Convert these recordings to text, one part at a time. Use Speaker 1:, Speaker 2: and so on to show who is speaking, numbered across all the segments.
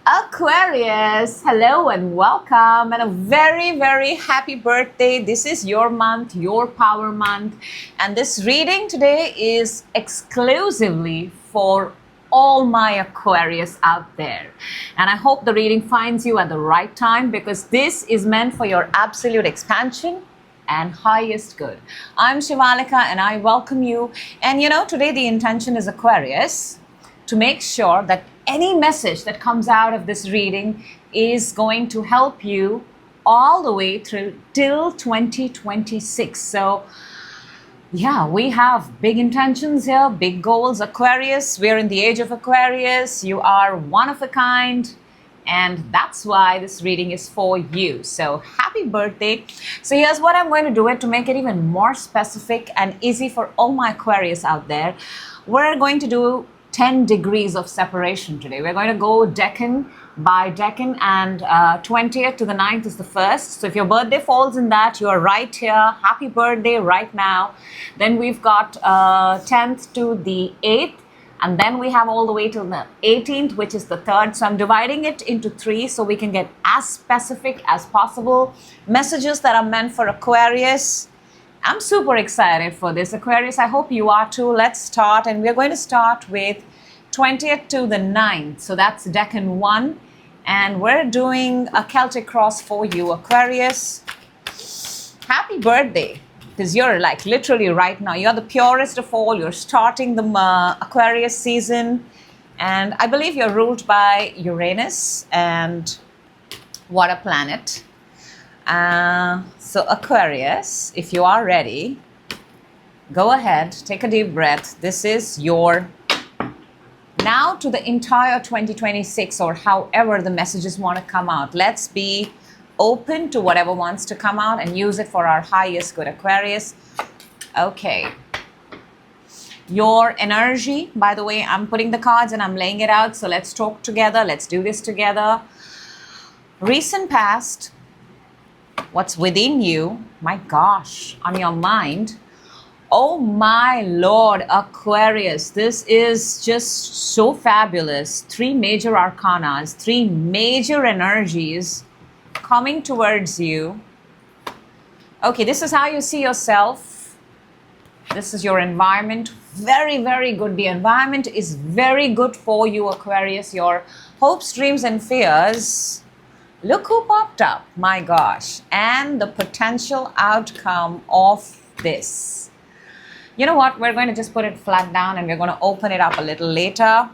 Speaker 1: Aquarius, hello and welcome and a very, very happy birthday. This is your month, your power month. And this reading today is exclusively for all my Aquarius out there. And I hope the reading finds you at the right time because this is meant for your absolute expansion and highest good. I'm Shivalika and I welcome you. And today the intention is Aquarius to make sure that any message that comes out of this reading is going to help you all the way through till 2026. So yeah, we have big intentions here, big goals. Aquarius, we're in the age of Aquarius. You are one of a kind. And that's why this reading is for you. So happy birthday. So here's what I'm going to do it to make it even more specific and easy for all my Aquarius out there. We're going to do 10 degrees of separation today. We're going to go decan by decan, and 20th to the 9th is the first. So if your birthday falls in that, you're right here. Happy birthday right now. Then we've got 10th to the 8th. And then we have all the way till the 18th, which is the 3rd. So I'm dividing it into 3 so we can get as specific as possible. Messages that are meant for Aquarius. I'm super excited for this, Aquarius. I hope you are too. Let's start. And we're going to start with 20th to the 9th. So that's decan 1. And we're doing a Celtic cross for you, Aquarius. Happy birthday. Because you're like literally right now, you're the purest of all. You're starting the Aquarius season. And I believe you're ruled by Uranus. And what a planet. So Aquarius, if you are ready, go ahead, take a deep breath. This is your now to the entire 2026, or however the messages want to come out. Let's be open to whatever wants to come out and use it for our highest good, Aquarius. Okay. Your energy, by the way, I'm putting the cards and I'm laying it out. So let's talk together. Let's do this together. Recent past. What's within you, my gosh, on your mind. Oh my Lord, Aquarius, this is just so fabulous. 3 major arcanas, 3 major energies coming towards you. Okay, this is how you see yourself. This is your environment. Very, very good. The environment is very good for you, Aquarius. Your hopes, dreams, and fears. Look who popped up, my gosh, and the potential outcome of this. You know what? We're going to just put it flat down and we're going to open it up a little later.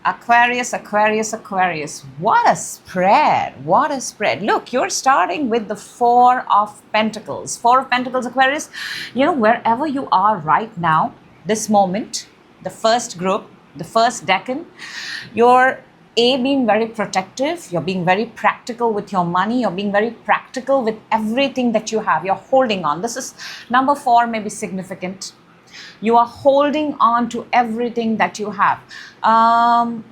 Speaker 1: Aquarius, Aquarius, Aquarius. What a spread. What a spread. Look, you're starting with the 4 of Pentacles. 4 of Pentacles, Aquarius. Wherever you are right now, this moment, the first group, the first decan, you're being very protective, you're being very practical with your money, you're being very practical with everything that you have, you're holding on. This is number 4, maybe significant. You are holding on to everything that you have.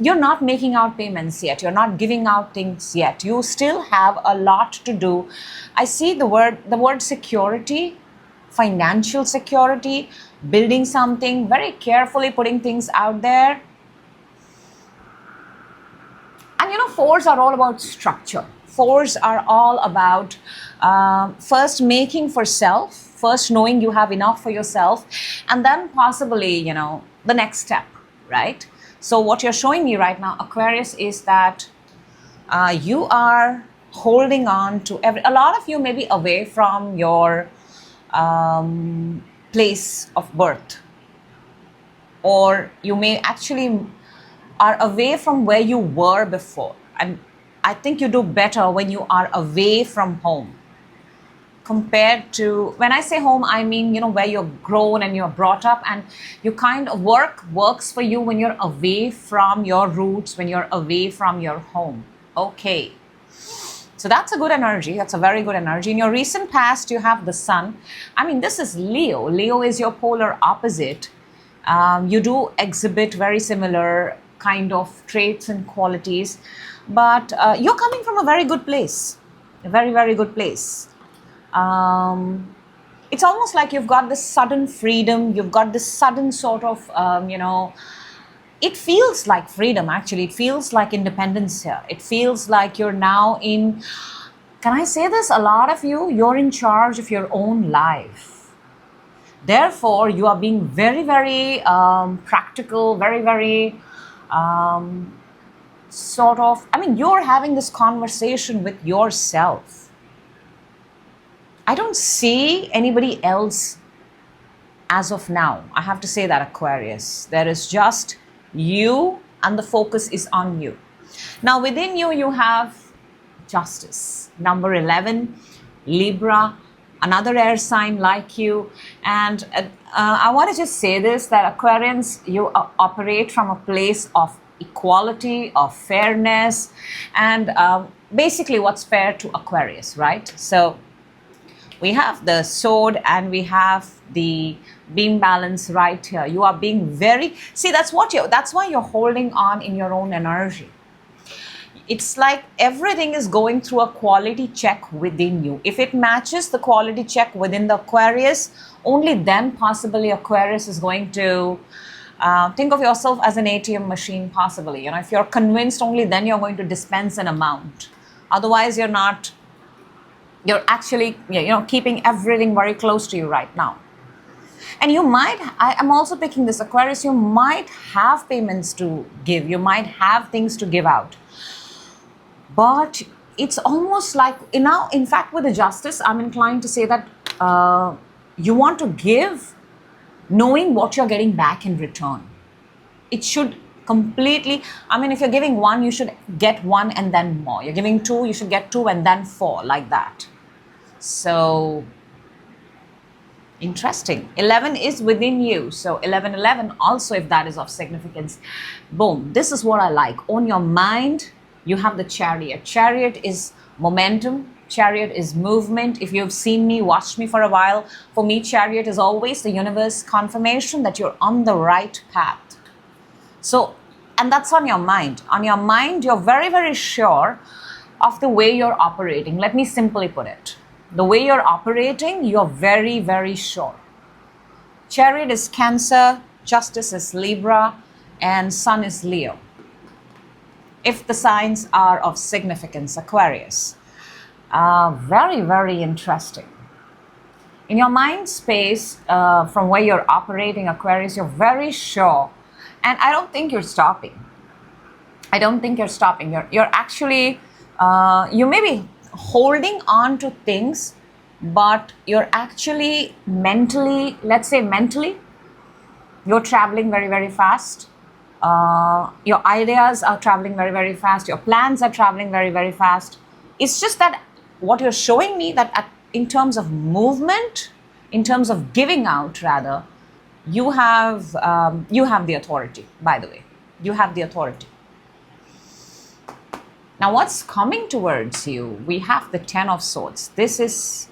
Speaker 1: You're not making out payments yet, you're not giving out things yet. You still have a lot to do. I see the word security, financial security, building something, very carefully putting things out there. And 4s are all about structure. 4s are all about first making for self, first knowing you have enough for yourself, and then possibly, the next step, right? So what you're showing me right now, Aquarius, is that you are holding on to a lot of you may be away from your place of birth, or you may actually are away from where you were before. And I think you do better when you are away from home compared to, when I say home, I mean, where you're grown and you're brought up, and you kind of works for you when you're away from your roots, when you're away from your home. Okay. So that's a good energy. That's a very good energy. In your recent past, you have the Sun. I mean, this is Leo. Leo is your polar opposite. You do exhibit very similar kind of traits and qualities, but you're coming from a very good place, a very, very good place. It's almost like you've got this sudden freedom, you've got this sudden sort of it feels like freedom, actually. It feels like independence here. It feels like you're now in, can I say this? A lot of you, you're in charge of your own life. Therefore, you are being very, very practical, very, very sort of, I mean, you're having this conversation with yourself. I don't see anybody else as of now. I have to say that, Aquarius. There is just you, and the focus is on you. Now, within you, you have Justice, number 11, Libra, another air sign like you. And I want to just say this, that Aquarians, you operate from a place of equality, of fairness, and basically what's fair to Aquarius, right? So we have the sword and we have the beam balance right here. You are being very, see, that's why you're holding on in your own energy. It's like everything is going through a quality check within you. If it matches the quality check within the Aquarius, only then possibly Aquarius is going to think of yourself as an ATM machine, possibly. You know, if you're convinced, only then you're going to dispense an amount. Otherwise, you're not. You're actually, you know, keeping everything very close to you right now. And you might, I am also picking this, Aquarius, you might have payments to give. You might have things to give out. But it's almost like, now, in fact, with the Justice, I'm inclined to say that you want to give knowing what you're getting back in return. It should completely, I mean, if you're giving 1, you should get 1 and then more. You're giving 2, you should get 2 and then 4, like that. So, interesting. 11 is within you. So 11 also, if that is of significance. Boom. This is what I like. On your mind, you have the Chariot. Chariot is momentum. Chariot is movement. If you've seen me, watched me for a while, for me, Chariot is always the universe confirmation that you're on the right path. So, and that's on your mind. On your mind, you're very, very sure of the way you're operating. Let me simply put it. The way you're operating, you're very, very sure. Chariot is Cancer, Justice is Libra, and Sun is Leo. If the signs are of significance, Aquarius. Very, very interesting. In your mind space, from where you're operating, Aquarius, you're very sure. And I don't think you're stopping. I don't think you're stopping. You're actually, you may be holding on to things, but you're actually mentally, let's say mentally, you're traveling very, very fast. Your ideas are traveling very, very fast. Your plans are traveling very, very fast. It's just that what you're showing me, that in terms of movement, in terms of giving out rather, you have the authority, by the way. You have the authority. Now, what's coming towards you? We have the 10 of Swords. This is,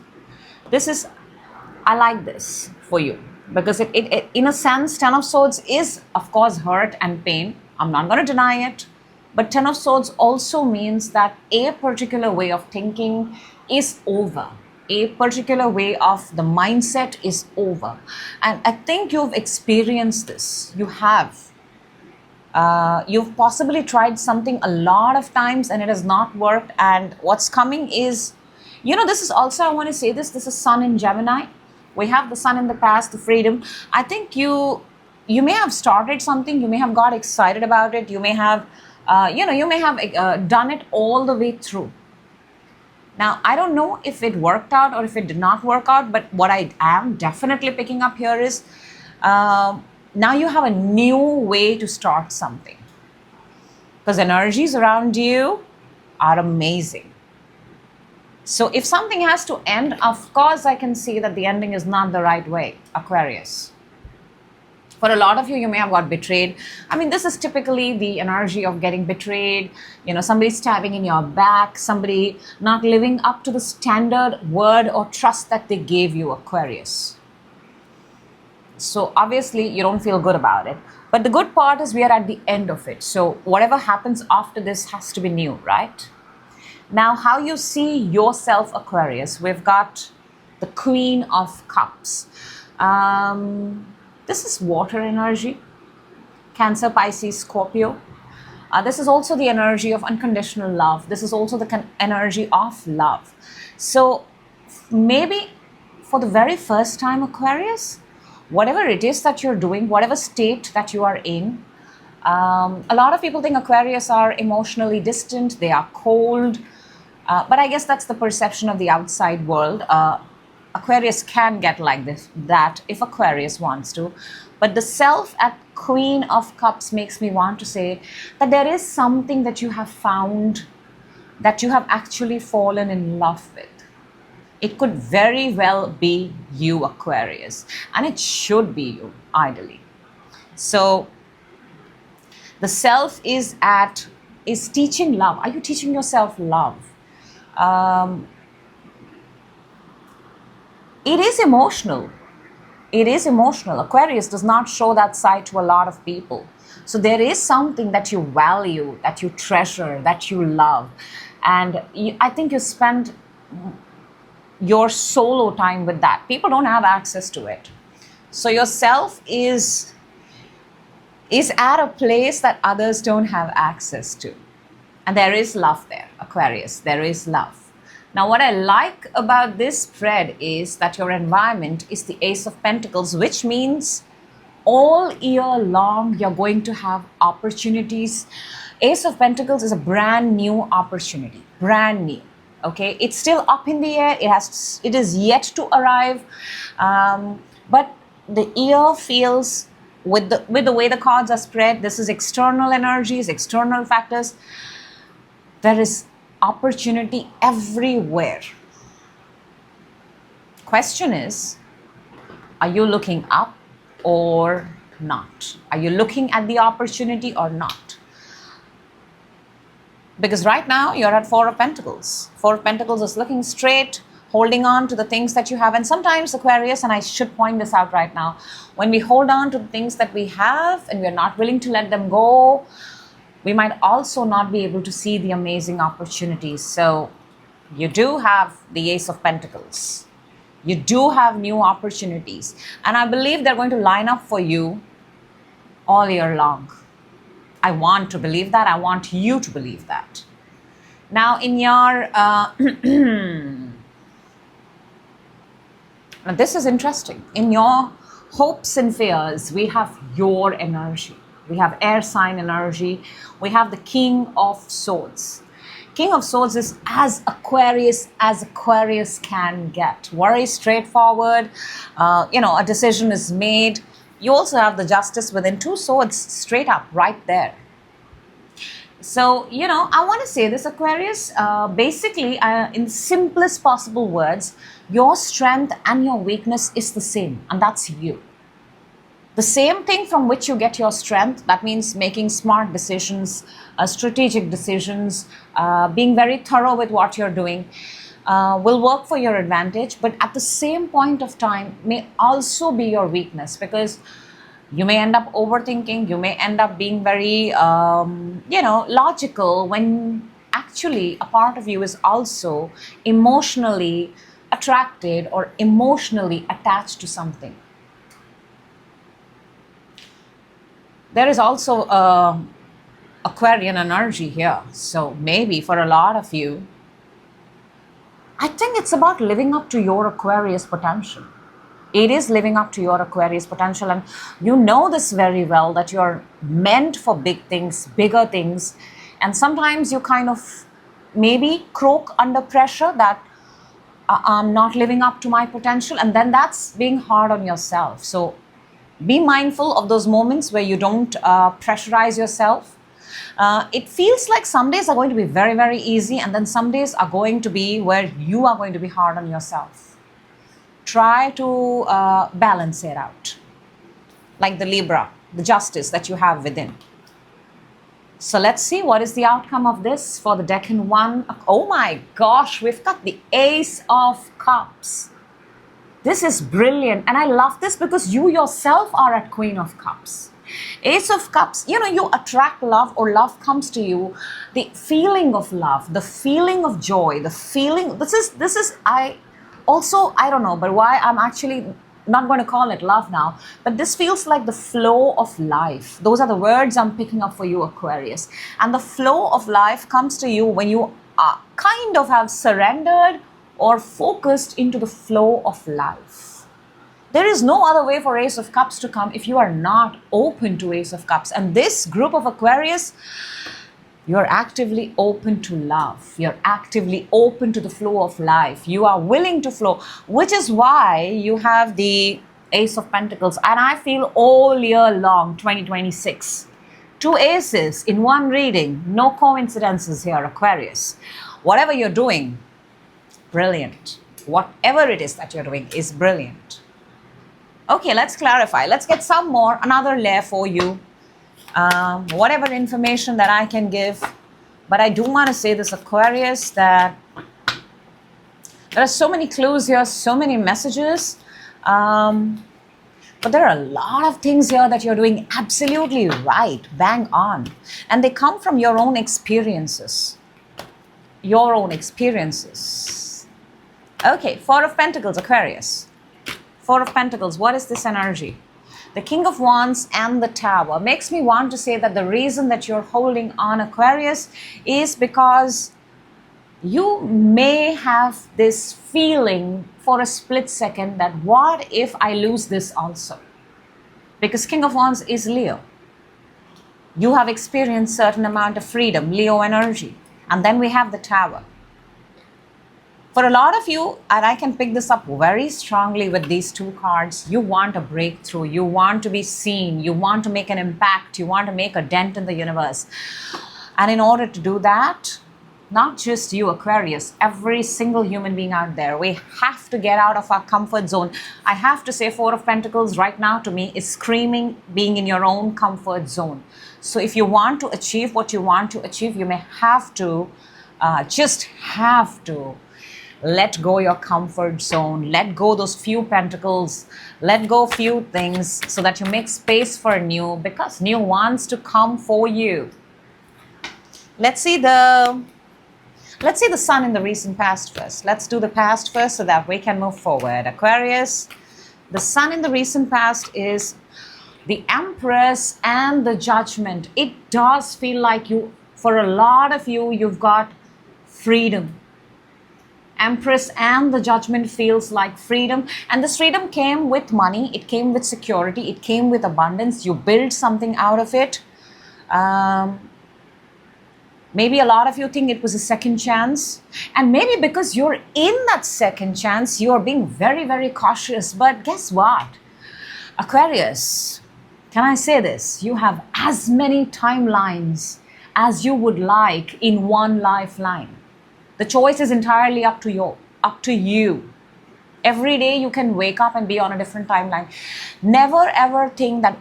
Speaker 1: I like this for you because it in a sense, 10 of Swords is, of course, hurt and pain. I'm not going to deny it. But 10 of Swords also means that a particular way of thinking is over. A particular way of the mindset is over. And I think you've experienced this. You have. You've possibly tried something a lot of times and it has not worked. And what's coming is, you know, this is also, I want to say this is Sun in Gemini. We have the Sun in the past, the freedom. I think you may have started something, you may have got excited about it, you may have, you may have done it all the way through. Now, I don't know if it worked out or if it did not work out, but what I am definitely picking up here is, now you have a new way to start something. Because energies around you are amazing. So if something has to end, of course I can see that the ending is not the right way, Aquarius. For a lot of you, you may have got betrayed. I mean, this is typically the energy of getting betrayed. You know, somebody stabbing in your back, somebody not living up to the standard word or trust that they gave you, Aquarius. So obviously you don't feel good about it. But the good part is we are at the end of it. So whatever happens after this has to be new, right? Now, how you see yourself, Aquarius, we've got the Queen of Cups. This is water energy. Cancer, Pisces, Scorpio. This is also the energy of unconditional love. This is also the energy of love. So maybe for the very first time, Aquarius, whatever it is that you're doing, whatever state that you are in, a lot of people think Aquarius are emotionally distant, they are cold, but I guess that's the perception of the outside world. Aquarius can get like that if Aquarius wants to. But the self at Queen of Cups makes me want to say that there is something that you have found, that you have actually fallen in love with. It could very well be you, Aquarius, and it should be you, ideally. So the self is teaching love. Are you teaching yourself love? It is emotional. It is emotional. Aquarius does not show that side to a lot of people. So there is something that you value, that you treasure, that you love. And I think you spend your solo time with that. People don't have access to it. So yourself is at a place that others don't have access to. And there is love there, Aquarius. There is love. Now, what I like about this spread is that your environment is the Ace of Pentacles, which means all year long you're going to have opportunities. Ace of Pentacles is a brand new opportunity, brand new. Okay, it's still up in the air. It is yet to arrive, but the year feels, with the way the cards are spread, this is external energies, external factors. There is opportunity everywhere. Question is, are you looking up or not? Are you looking at the opportunity or not? Because right now you're at Four of Pentacles. Four of Pentacles is looking straight, holding on to the things that you have. And sometimes, Aquarius, and I should point this out right now, when we hold on to the things that we have and we're not willing to let them go, we might also not be able to see the amazing opportunities. So you do have the Ace of Pentacles. You do have new opportunities. And I believe they're going to line up for you all year long. I want to believe that. I want you to believe that. Now, in your... now, this is interesting. In your hopes and fears, we have your energy. We have air sign energy. We have the King of Swords. King of Swords is as Aquarius can get. Very straightforward. A decision is made. You also have the Justice within, two swords straight up right there. So, I want to say this, Aquarius, basically, in simplest possible words, your strength and your weakness is the same, and that's you. The same thing from which you get your strength, that means making smart decisions, strategic decisions, being very thorough with what you're doing, will work for your advantage, but at the same point of time may also be your weakness, because you may end up overthinking, you may end up being very, logical, when actually a part of you is also emotionally attracted or emotionally attached to something. There is also Aquarian energy here. So maybe for a lot of you, I think it's about living up to your Aquarius potential. It is living up to your Aquarius potential. And you know this very well, that you're meant for big things, bigger things. And sometimes you kind of maybe croak under pressure that I'm not living up to my potential. And then that's being hard on yourself. So be mindful of those moments where you don't pressurize yourself. It feels like some days are going to be very, very easy, and then some days are going to be where you are going to be hard on yourself. Try to balance it out. Like the Libra, the Justice that you have within. So let's see what is the outcome of this for the Deccan 1. Oh my gosh, we've got the Ace of Cups. This is brilliant, and I love this because you yourself are at Queen of Cups. Ace of Cups, you attract love, or love comes to you. The feeling of love, the feeling of joy, the feeling, this is, I don't know, but why I'm actually not going to call it love now, but this feels like the flow of life. Those are the words I'm picking up for you, Aquarius. And the flow of life comes to you when you are kind of have surrendered or focused into the flow of life. There is no other way for Ace of Cups to come if you are not open to Ace of Cups. And this group of Aquarius, you're actively open to love. You're actively open to the flow of life. You are willing to flow, which is why you have the Ace of Pentacles. And I feel all year long, 2026, two aces in one reading. No coincidences here, Aquarius. Whatever you're doing, brilliant. Whatever it is that you're doing is brilliant. Okay, let's clarify. Let's get some more, another layer for you. Whatever information that I can give. But I do want to say this, Aquarius, that there are so many clues here, so many messages. But there are a lot of things here that you're doing absolutely right, bang on. And they come from your own experiences. Your own experiences. Okay, Four of Pentacles, Aquarius. Four of Pentacles, what is this energy? The King of Wands and the Tower makes me want to say that the reason that you're holding on, Aquarius, is because you may have this feeling for a split second that what if I lose this also? Because King of Wands is Leo. You have experienced certain amount of freedom, Leo energy. And then we have the Tower. For a lot of you, and I can pick this up very strongly with these two cards, you want a breakthrough, you want to be seen, you want to make an impact, you want to make a dent in the universe. And in order to do that, not just you, Aquarius, every single human being out there, we have to get out of our comfort zone. I have to say Four of Pentacles right now to me is screaming being in your own comfort zone. So if you want to achieve what you want to achieve, you may have to, just have to, let go your comfort zone, let go those few pentacles, let go few things so that you make space for new, because new wants to come for you. Let's see the sun in the recent past first. Let's do the past first so that we can move forward. Aquarius, the sun in the recent past is the Empress and the Judgment. It does feel like you, for a lot of you, you've got freedom. Empress and the Judgment feels like freedom, and this freedom came with money, it came with security, it came with abundance. You build something out of it. Maybe a lot of you think it was a second chance, and maybe because you're in that second chance, you're being very, very cautious. But guess what, Aquarius, can I say this? You have as many timelines as you would like in one lifeline. The choice is entirely up to you. Every day you can wake up and be on a different timeline. Never ever think that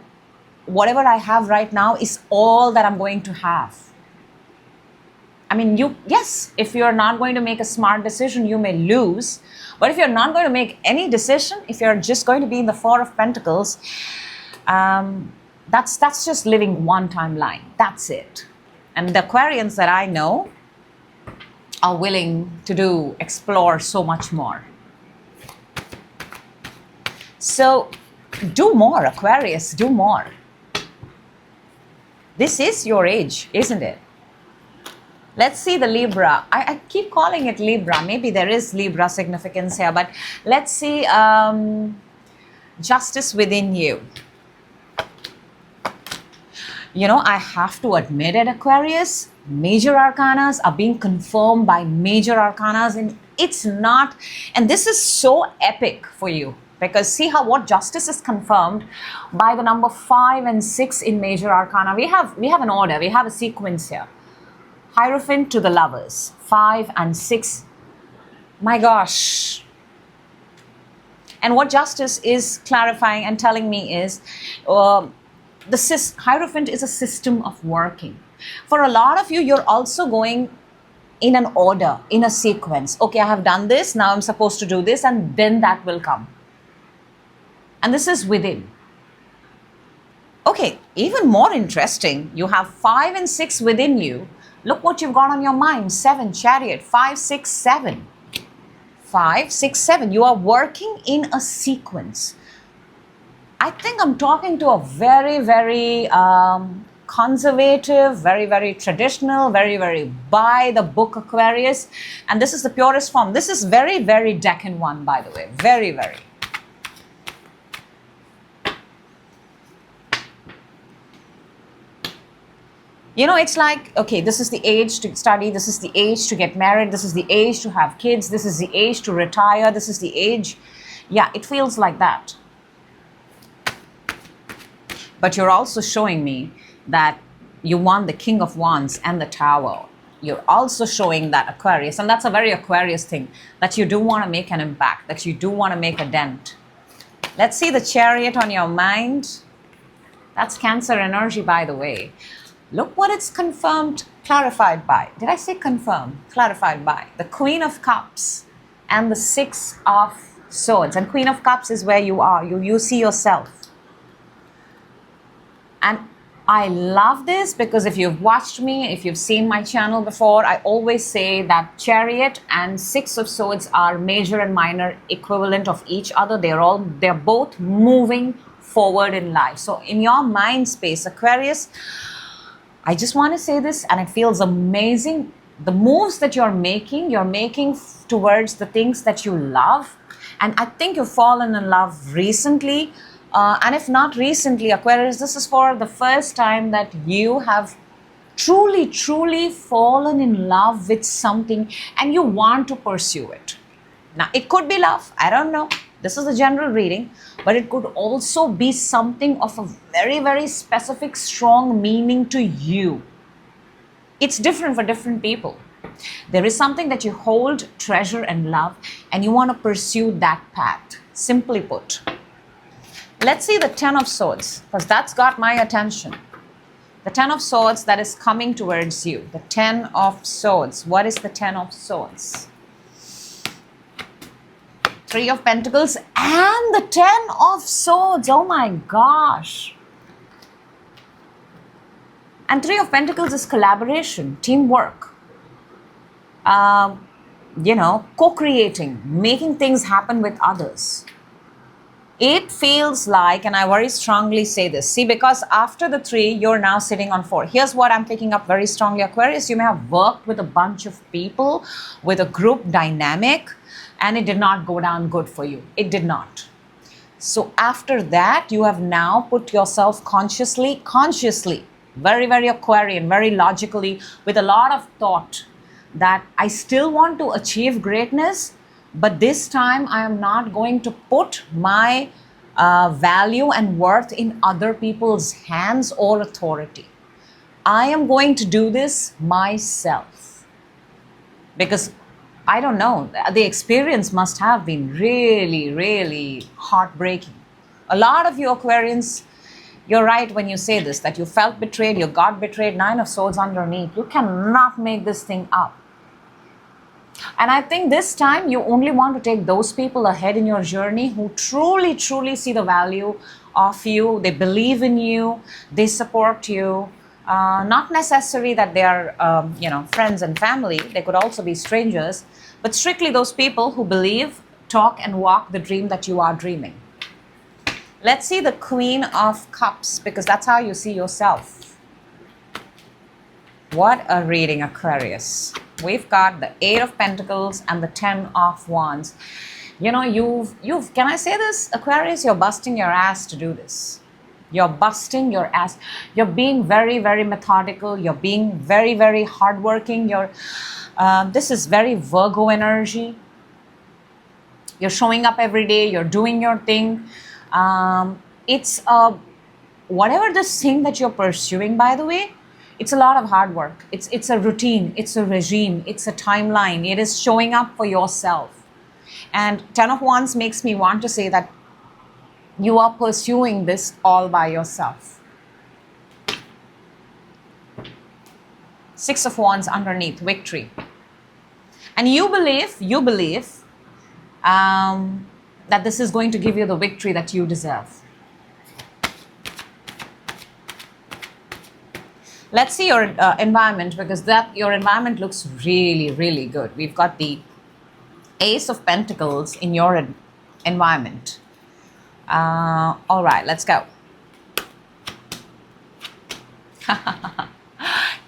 Speaker 1: whatever I have right now is all that I'm going to have. I mean, yes, if you're not going to make a smart decision, you may lose. But if you're not going to make any decision, if you're just going to be in the Four of Pentacles, that's just living one timeline. That's it. And the Aquarians that I know are willing to explore so much more. So do more, Aquarius, do more. This is your age, isn't it? Let's see the Libra. I keep calling it Libra. Maybe there is Libra significance here, but let's see justice within you. You know, I have to admit it, Aquarius, major arcanas are being confirmed by major arcanas, and it's not, and this is so epic for you, because see how what justice is confirmed by the number 5 and 6 in major arcana. We have an order, we have a sequence here. Hierophant to the Lovers, 5 and 6. My gosh. And what justice is clarifying and telling me is the Hierophant is a system of working. For a lot of you, you're also going in an order, in a sequence. Okay, I have done this, now I'm supposed to do this, and then that will come. And this is within. Okay, even more interesting, you have 5 and 6 within you. Look what you've got on your mind. 7, Chariot, 5, 6, 7. 5, 6, 7. You are working in a sequence. I think I'm talking to a very, very conservative, very, very traditional, very, very by the book Aquarius. And this is the purest form. This is very, very Deccan one, by the way. Very, very. You know, it's like, okay, this is the age to study, this is the age to get married, this is the age to have kids, this is the age to retire, this is the age. Yeah, it feels like that. But you're also showing me that you want the King of Wands and the Tower. You're also showing that Aquarius, and that's a very Aquarius thing, that you do want to make an impact, that you do want to make a dent. Let's see the Chariot on your mind. That's Cancer energy, by the way. Look what it's confirmed, clarified by. Did I say confirmed? Clarified by. The Queen of Cups and the Six of Swords. And Queen of Cups is where you are. You see yourself. And I love this because if you've watched me, if you've seen my channel before, I always say that Chariot and Six of Swords are major and minor equivalent of each other. They're both moving forward in life. So in your mind space, Aquarius, I just want to say this, and it feels amazing. The moves that you're making towards the things that you love. And I think you've fallen in love recently. And if not recently, Aquarius, this is for the first time that you have truly, truly fallen in love with something and you want to pursue it. Now, it could be love. I don't know. This is a general reading, but it could also be something of a very, very specific, strong meaning to you. It's different for different people. There is something that you hold, treasure, and love, and you want to pursue that path. Simply put. Let's see the Ten of Swords, because that's got my attention. The Ten of Swords that is coming towards you. The Ten of Swords. What is the Ten of Swords? Three of Pentacles and the Ten of Swords. Oh my gosh. And Three of Pentacles is collaboration, teamwork. Co-creating, making things happen with others. It feels like, and I very strongly say this, see, because after the 3, you're now sitting on 4. Here's what I'm picking up very strongly, Aquarius. You may have worked with a bunch of people, with a group dynamic, and it did not go down good for you. It did not. So after that, you have now put yourself consciously, very, very Aquarian, very logically, with a lot of thought that I still want to achieve greatness, but this time I am not going to put my value and worth in other people's hands or authority. I am going to do this myself. Because I don't know, the experience must have been really, really heartbreaking. A lot of you Aquarians, you're right when you say this, that you felt betrayed, you got betrayed, 9 of Swords underneath. You cannot make this thing up. And I think this time you only want to take those people ahead in your journey who truly, truly see the value of you. They believe in you. They support you. Not necessary that they are, friends and family. They could also be strangers. But strictly those people who believe, talk, and walk the dream that you are dreaming. Let's see the Queen of Cups, because that's how you see yourself. What a reading, Aquarius. We've got the 8 of Pentacles and the 10 of Wands. You know, you've, can I say this, Aquarius? You're busting your ass to do this. You're busting your ass. You're being very, very methodical. You're being very, very hardworking. This is very Virgo energy. You're showing up every day. You're doing your thing. It's whatever this thing that you're pursuing, by the way, it's a lot of hard work. It's a routine. It's a regime. It's a timeline. It is showing up for yourself. And 10 of Wands makes me want to say that you are pursuing this all by yourself. 6 of Wands underneath, victory. And you believe that this is going to give you the victory that you deserve. Let's see your environment, because your environment looks really, really good. We've got the Ace of Pentacles in your environment. All right, let's go.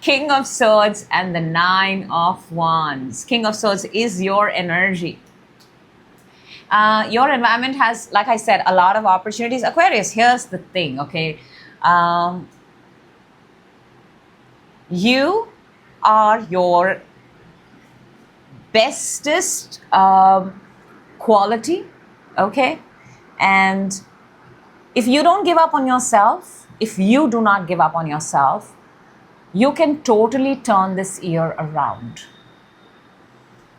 Speaker 1: King of Swords and the Nine of Wands. King of Swords is your energy. Your environment has, like I said, a lot of opportunities. Aquarius, here's the thing, okay? You are your bestest quality, okay? And if you don't give up on yourself, if you do not give up on yourself, you can totally turn this year around.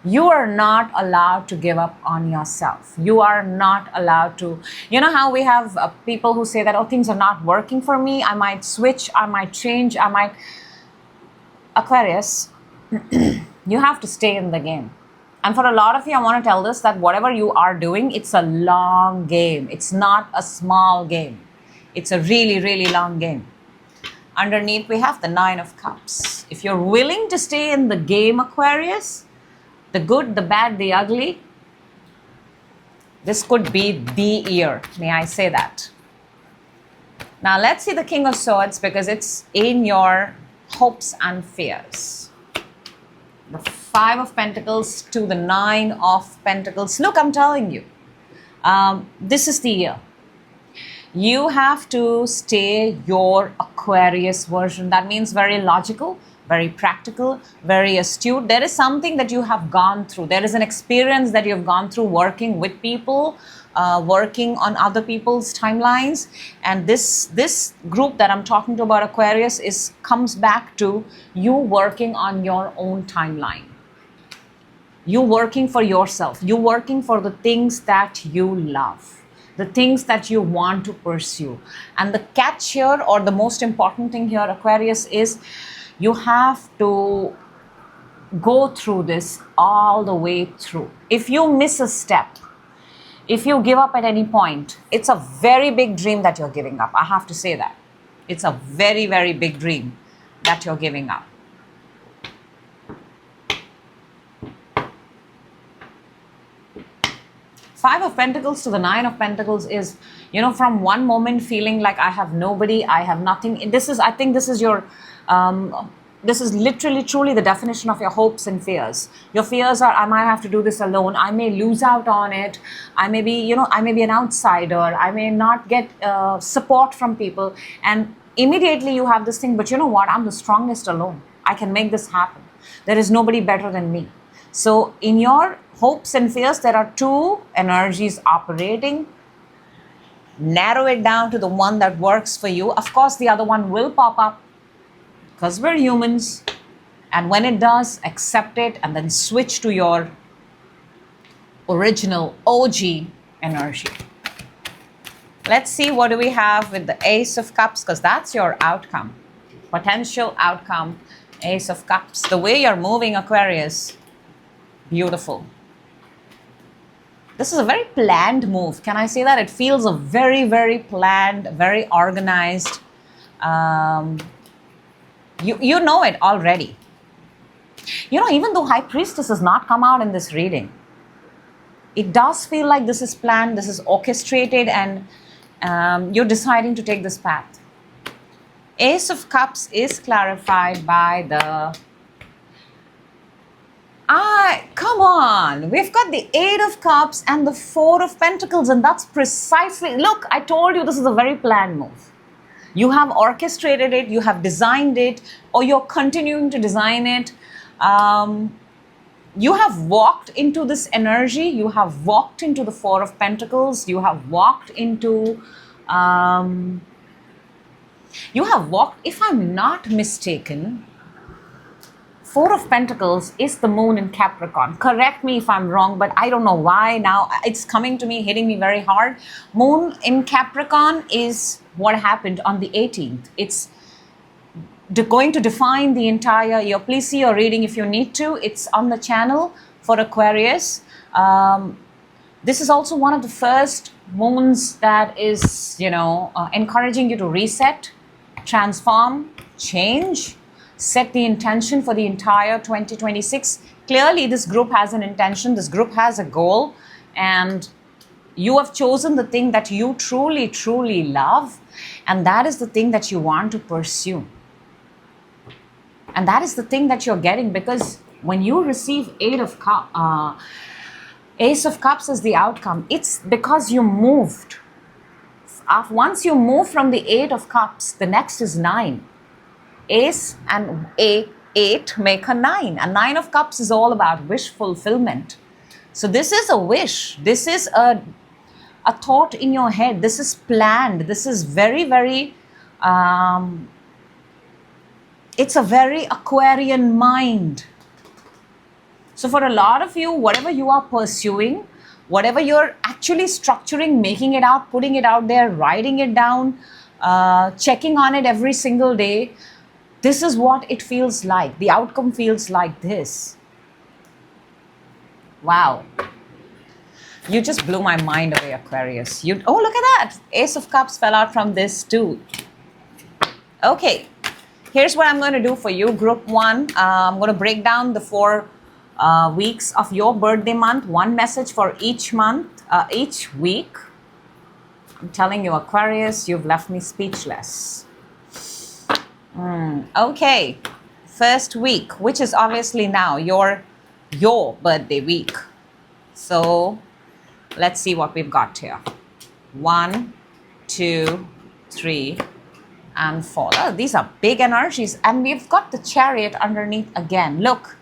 Speaker 1: You are not allowed to give up on yourself. You are not allowed to, you know how we have people who say that, oh, things are not working for me, I might switch, I might change, I might. Aquarius, you have to stay in the game. And for a lot of you, I want to tell this, that whatever you are doing, it's a long game. It's not a small game. It's a really, really long game. Underneath, we have the Nine of Cups. If you're willing to stay in the game, Aquarius, the good, the bad, the ugly, this could be the year. May I say that? Now, let's see the King of Swords, because it's in your hopes and fears. The Five of Pentacles to the Nine of Pentacles. Look, I'm telling you, this is the year. You have to stay your Aquarius version. That means very logical, very practical, very astute. There is something that you have gone through. There is an experience that you've gone through working with people, working on other people's timelines. And this group that I'm talking to about Aquarius comes back to you working on your own timeline. You working for yourself. You working for the things that you love. The things that you want to pursue. And the catch here, or the most important thing here, Aquarius, is you have to go through this all the way through. If you miss a step, if you give up at any point, it's a very big dream that you're giving up. I have to say that. It's a very, very big dream that you're giving up. Five of Pentacles to the Nine of Pentacles is, you know, from one moment feeling like I have nobody, I have nothing. This is, I think this is your, this is literally, truly the definition of your hopes and fears. Your fears are, I might have to do this alone. I may lose out on it. I may be, you know, I may be an outsider. I may not get support from people. And immediately you have this thing, but you know what? I'm the strongest alone. I can make this happen. There is nobody better than me. So in your hopes and fears, there are two energies operating. Narrow it down to the one that works for you. Of course, the other one will pop up because we're humans. And when it does, accept it and then switch to your original OG energy. Let's see what do we have with the Ace of Cups, because that's your outcome. Potential outcome, Ace of Cups. The way you're moving, Aquarius, beautiful. This is a very planned move. Can I say that? It feels a very, very planned, very organized. You know it already. You know, even though High Priestess has not come out in this reading, it does feel like this is planned, this is orchestrated, and you're deciding to take this path. Ace of Cups is clarified by the... come on, we've got the Eight of Cups and the Four of Pentacles, and that's precisely, look, I told you this is a very planned move. You have orchestrated it, you have designed it, or you're continuing to design it. You have walked into this energy, you have walked into the Four of Pentacles, you have walked into, if I'm not mistaken, Four of Pentacles is the moon in Capricorn. Correct me if I'm wrong, but I don't know why now it's coming to me, hitting me very hard. Moon in Capricorn is what happened on the 18th. It's going to define the entire year. Please see your reading if you need to. It's on the channel for Aquarius. This is also one of the first moons that is, encouraging you to reset, transform, change. Set the intention for the entire 2026. Clearly, this group has an intention. This group has a goal. And You have chosen the thing that you truly, truly love, and that is the thing that you want to pursue. And that is the thing that you're getting, because when you receive Ace of Cups as the outcome, it's because you moved. Once you move from the Eight of Cups, the next is 9. Ace and 8 make a 9. And 9 of Cups is all about wish fulfillment. So this is a wish. This is a thought in your head. This is planned. This is very, very, it's a very Aquarian mind. So for a lot of you, whatever you are pursuing, whatever you're actually structuring, making it out, putting it out there, writing it down, checking on it every single day, this is what it feels like. The outcome feels like this. Wow. You just blew my mind away, Aquarius. Oh, look at that. Ace of Cups fell out from this too. Okay. Here's what I'm going to do for you, Group 1. I'm going to break down the 4 weeks of your birthday month. One message for each month, each week. I'm telling you, Aquarius, you've left me speechless. Okay. First week, which is obviously now your birthday week. So let's see what we've got here. 1, 2, 3, and 4. Oh, these are big energies. And we've got the Chariot underneath again. Look,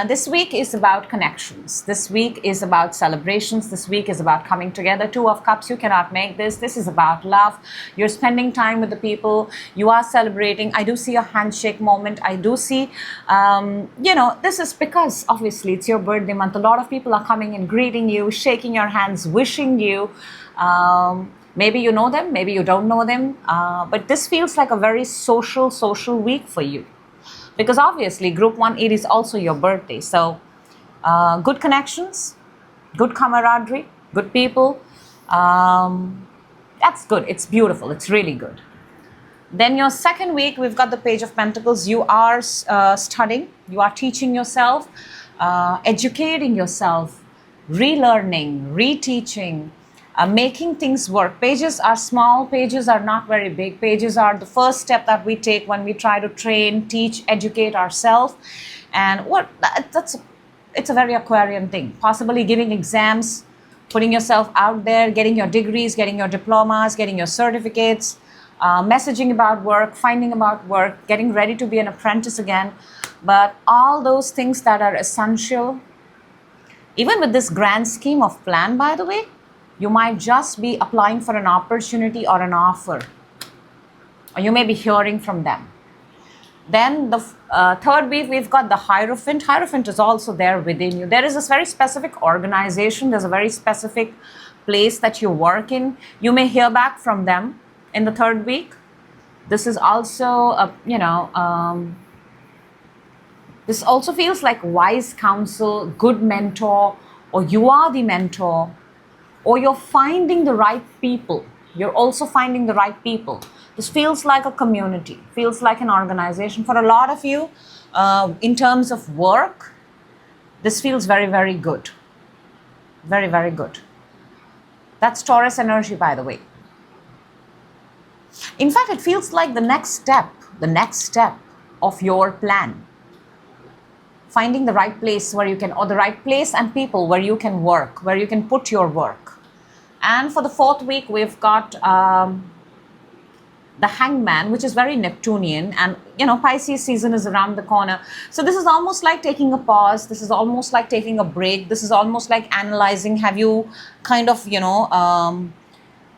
Speaker 1: this week is about connections. This week is about celebrations. This week is about coming together. 2 of Cups, you cannot make this. This is about love. You're spending time with the people. You are celebrating. I do see a handshake moment. I do see, this is because obviously it's your birthday month. A lot of people are coming and greeting you, shaking your hands, wishing you. Maybe you know them, maybe you don't know them. But this feels like a very social week for you. Because obviously, Group 1, it is also your birthday. So, good connections, good camaraderie, good people. That's good. It's beautiful. It's really good. Then your second week, we've got the Page of Pentacles. You are studying. You are teaching yourself, educating yourself, relearning, reteaching, making things work. Pages are small, pages are not very big. Pages are the first step that we take when we try to train, teach, educate ourselves. And it's a very Aquarian thing. Possibly giving exams, putting yourself out there, getting your degrees, getting your diplomas, getting your certificates, messaging about work, finding about work, getting ready to be an apprentice again. But all those things that are essential, even with this grand scheme of plan, by the way, you might just be applying for an opportunity or an offer, or you may be hearing from them. Then the third week, we've got the Hierophant. Hierophant is also there within you. There is this very specific organization. There's a very specific place that you work in. You may hear back from them in the third week. This is also, this also feels like wise counsel, good mentor, or you are the mentor. Or you're finding the right people. You're also finding the right people. This feels like a community, feels like an organization. For a lot of you, in terms of work, this feels very, very good. Very, very good. That's Taurus energy, by the way. In fact, it feels like the next step of your plan. Finding the right place where you can, or the right place and people where you can work, where you can put your work. And for the fourth week, we've got the Hangman, which is very Neptunian. And, Pisces season is around the corner. So this is almost like taking a pause. This is almost like taking a break. This is almost like analyzing. Have you kind of,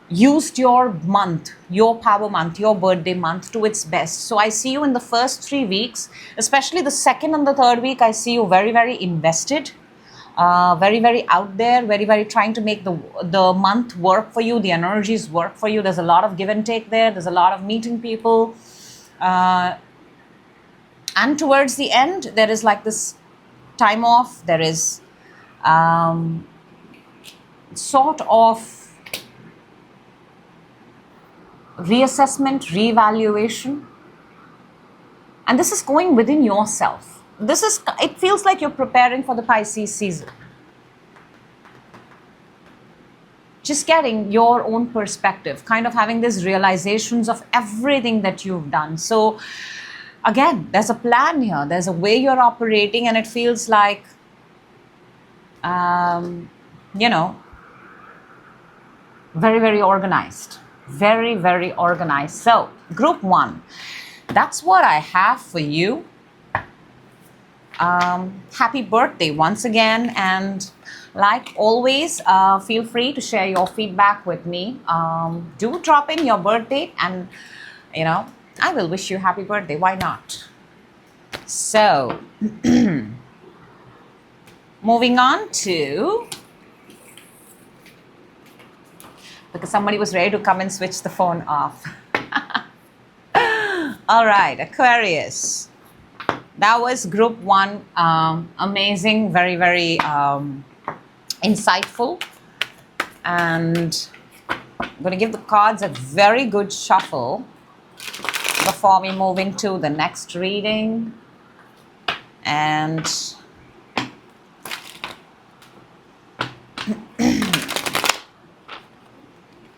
Speaker 1: used your month, your power month, your birthday month to its best? So I see you in the first 3 weeks, especially the second and the third week, I see you very, very invested, very, very out there, very, very trying to make the month work for you, the energies work for you. There's a lot of give and take there. There's a lot of meeting people. And towards the end, there is like this time off. There is sort of reassessment, reevaluation. And this is going within yourself. It feels like you're preparing for the Pisces season. just getting your own perspective, kind of having these realizations of everything that you've done. So again, there's a plan here, there's a way you're operating, and it feels like, you know, very, very organized. Very, very organized. So, group 1, that's what I have for you. Happy birthday once again, and like always, feel free to share your feedback with me. Do drop in your birthday, and you know, I will wish you happy birthday. Why not? So, moving on to, because somebody was ready to come and switch the phone off. All right, Aquarius. That was group 1. Amazing, very, very insightful. And I'm going to give the cards a very good shuffle before we move into the next reading. And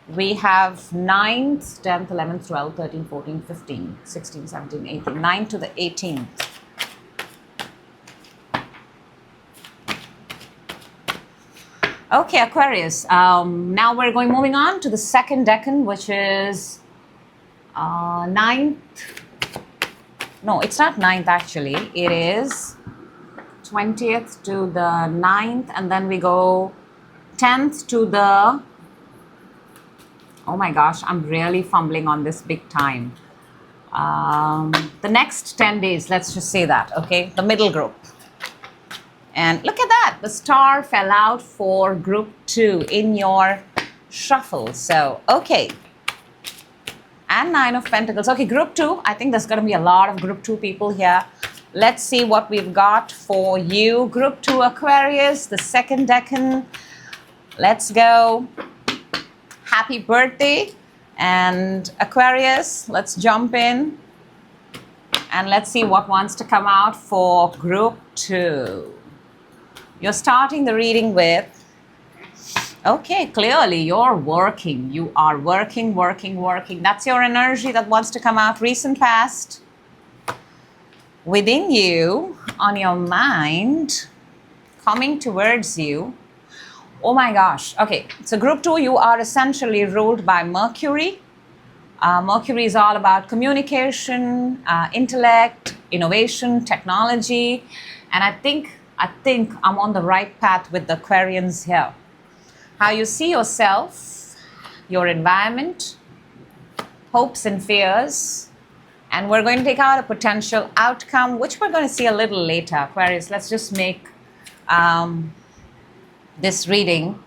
Speaker 1: we have 9th, 10th, 11th, 12th, 13th, 14th, 15th, 16th, 17th, 18th, 9 to the 18th. Okay, Aquarius. Now we're moving on to the second decan, which is 9th. No, it's not 9th actually. It is 20th to the 9th, and then we go 10th to the, oh my gosh, I'm really fumbling on this big time. The next 10 days, let's just say that, okay? The middle group. And look at that, the star fell out for group 2 in your shuffle. So, okay. And 9 of Pentacles. Okay, group 2, I think there's going to be a lot of group 2 people here. Let's see what we've got for you. Group 2 Aquarius, the second decan. Let's go. Happy birthday. And Aquarius, let's jump in. And let's see what wants to come out for group 2. You're starting the reading with, okay, clearly you're working. You are working, working, working. That's your energy that wants to come out. Recent past, within you, on your mind, coming towards you. Oh my gosh. Okay, so group 2, you are essentially ruled by Mercury. Mercury is all about communication, intellect, innovation, technology. And I think I'm on the right path with the Aquarians here. How you see yourself, your environment, hopes and fears. And we're going to take out a potential outcome, which we're going to see a little later. Aquarius, let's just make this reading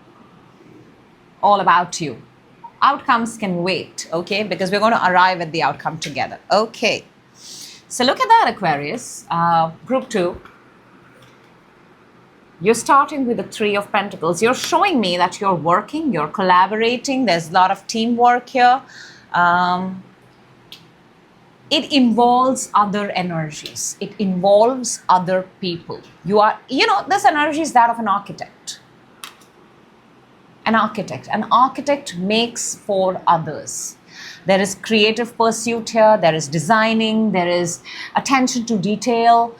Speaker 1: all about you. Outcomes can wait, okay? Because we're going to arrive at the outcome together. Okay. So look at that, Aquarius. Group 2. You're starting with the 3 of Pentacles. You're showing me that you're working, you're collaborating. There's a lot of teamwork here. It involves other energies. It involves other people. You are, this energy is that of an architect. An architect makes for others. There is creative pursuit here, there is designing, there is attention to detail.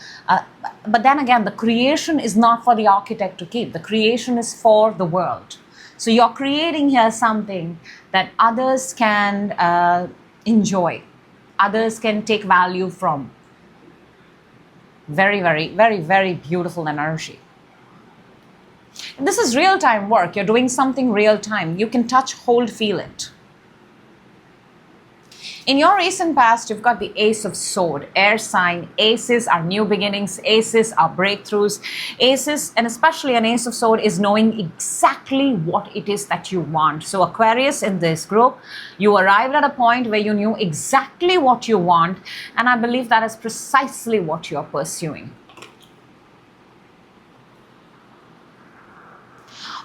Speaker 1: But then again, the creation is not for the architect to keep. The creation is for the world. So you're creating here something that others can enjoy. Others can take value from. Very, very, very, very beautiful energy. This is real-time work. You're doing something real-time. You can touch, hold, feel it. In your recent past, you've got the Ace of Swords, air sign. Aces are new beginnings. Aces are breakthroughs. Aces, and especially an Ace of Swords, is knowing exactly what it is that you want. So Aquarius, in this group, you arrived at a point where you knew exactly what you want, and I believe that is precisely what you're pursuing.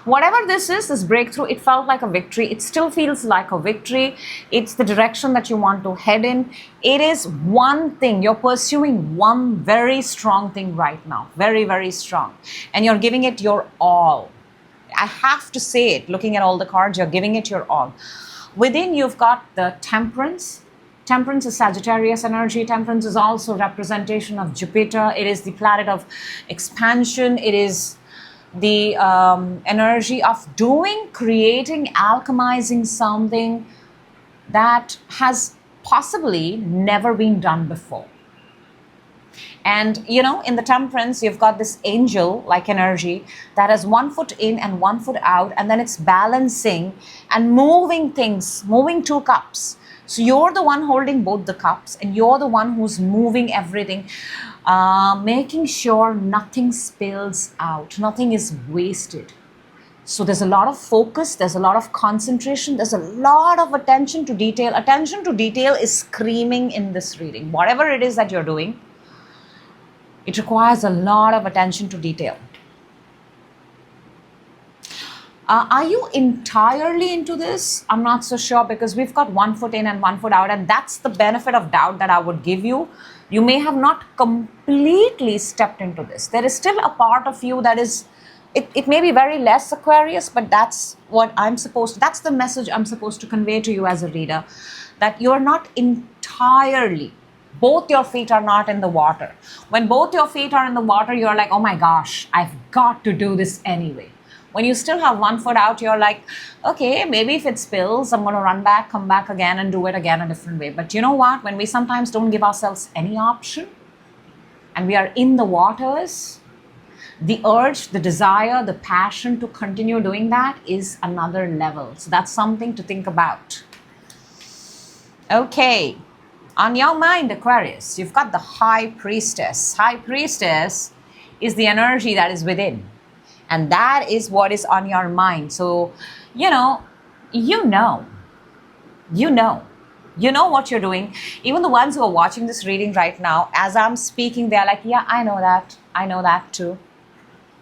Speaker 1: Whatever this is, this breakthrough, it felt like a victory. It still feels like a victory. It's the direction that you want to head in. It is one thing. You're pursuing one very strong thing right now. Very, very strong. And you're giving it your all. I have to say it. Looking at all the cards, you're giving it your all. Within, you've got the Temperance. Temperance is Sagittarius energy. Temperance is also representation of Jupiter. It is the planet of expansion. It is the energy of doing, creating, alchemizing something that has possibly never been done before. And you know, in the Temperance, you've got this angel like energy that has 1 foot in and 1 foot out, and then it's balancing and moving things, moving 2 cups. So you're the one holding both the cups, and you're the one who's moving everything, making sure nothing spills out, nothing is wasted. So there's a lot of focus, there's a lot of concentration, there's a lot of attention to detail. Attention to detail is screaming in this reading. Whatever it is that you're doing, it requires a lot of attention to detail. Are you entirely into this? I'm not so sure, because we've got 1 foot in and 1 foot out, and that's the benefit of doubt that I would give you. You may have not completely stepped into this. There is still a part of you that is, it may be very less Aquarius, but that's what that's the message I'm supposed to convey to you as a reader, that you're not entirely, both your feet are not in the water. When both your feet are in the water, you're like, oh my gosh, I've got to do this anyway. When you still have 1 foot out, you're like, okay, maybe if it spills, I'm going to run back, come back again, and do it again a different way. But you know what? When we sometimes don't give ourselves any option, and we are in the waters, the urge, the desire, the passion to continue doing that is another level. So that's something to think about. Okay. On your mind, Aquarius, you've got the High Priestess. High Priestess is the energy that is within. And that is what is on your mind. So, you know what you're doing. Even the ones who are watching this reading right now, as I'm speaking, they're like, yeah, I know that too.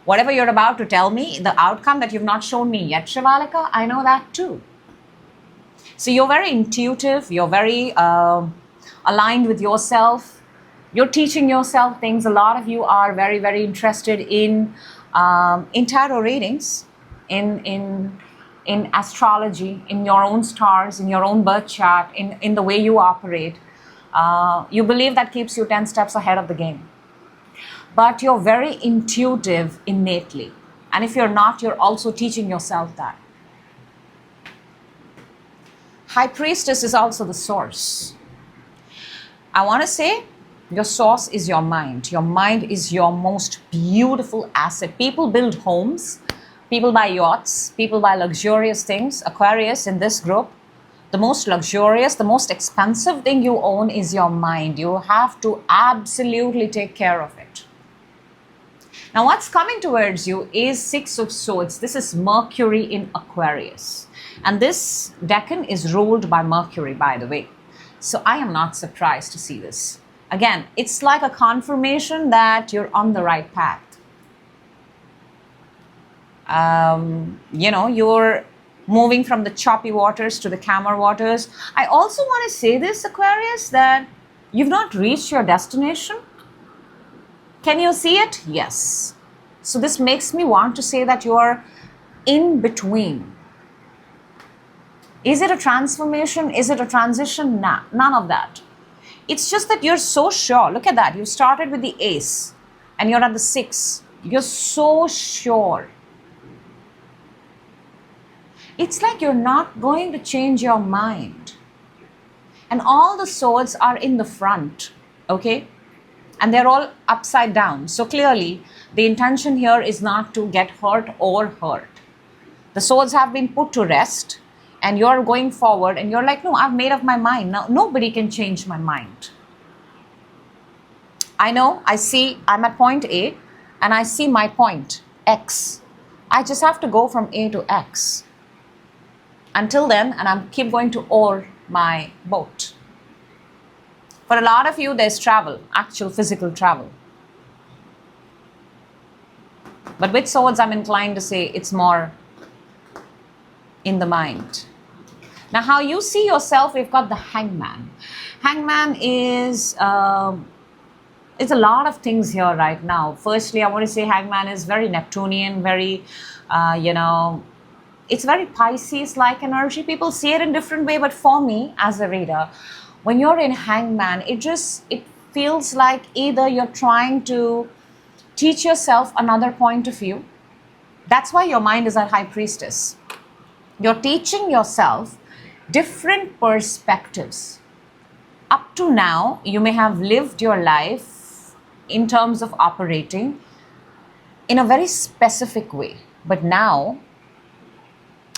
Speaker 1: Whatever you're about to tell me, the outcome that you've not shown me yet, Shivalika, I know that too. So you're very intuitive, you're very aligned with yourself, you're teaching yourself things. A lot of you are very, very interested in tarot readings, in astrology, in your own stars, in your own birth chart, in the way you operate. You believe that keeps you 10 steps ahead of the game. But you're very intuitive innately. And if you're not, you're also teaching yourself that. High Priestess is also the source. I want to say, your source is your mind. Your mind is your most beautiful asset. People build homes, people buy yachts, people buy luxurious things. Aquarius, in this group, the most luxurious, the most expensive thing you own is your mind. You have to absolutely take care of it. Now, what's coming towards you is 6 of Swords. This is Mercury in Aquarius. And this decan is ruled by Mercury, by the way. So I am not surprised to see this. Again, it's like a confirmation that you're on the right path. You're moving from the choppy waters to the calmer waters. I also want to say this, Aquarius, that you've not reached your destination. Can you see it? Yes. So this makes me want to say that you're in between. Is it a transformation? Is it a transition? Nah, none of that. It's just that you're so sure. Look at that. You started with the Ace and you're at the 6. You're so sure. It's like you're not going to change your mind. And all the swords are in the front, okay? And they're all upside down. So clearly, the intention here is not to get hurt or hurt. The swords have been put to rest. And you're going forward and you're like, no, I've made up my mind. Now, nobody can change my mind. I know, I'm at point A and I see my point, X. I just have to go from A to X. Until then, and I'm keep going to oar my boat. For a lot of you, there's travel, actual physical travel. But with swords, I'm inclined to say it's more in the mind. Now, how you see yourself, we've got the Hangman. Hangman is It's a lot of things here right now. Firstly, I want to say Hangman is very Neptunian, very, you know, it's very Pisces-like energy. People see it in different way, but for me, as a reader, when you're in Hangman, it feels like either you're trying to teach yourself another point of view. That's why your mind is at High Priestess. You're teaching yourself different perspectives. Up to now, you may have lived your life in terms of operating in a very specific way. But now,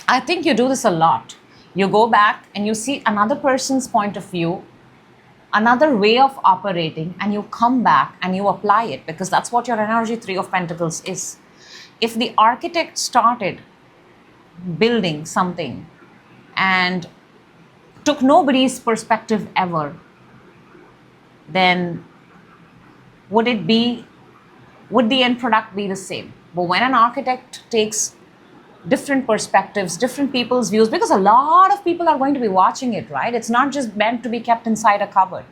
Speaker 1: I think you do this a lot. You go back and you see another person's point of view, another way of operating, and you come back and you apply it, because that's what your energy 3 of Pentacles is. If the architect started building something and took nobody's perspective ever, then would the end product be the same? But when an architect takes different perspectives, different people's views, because a lot of people are going to be watching it, right? It's not just meant to be kept inside a cupboard.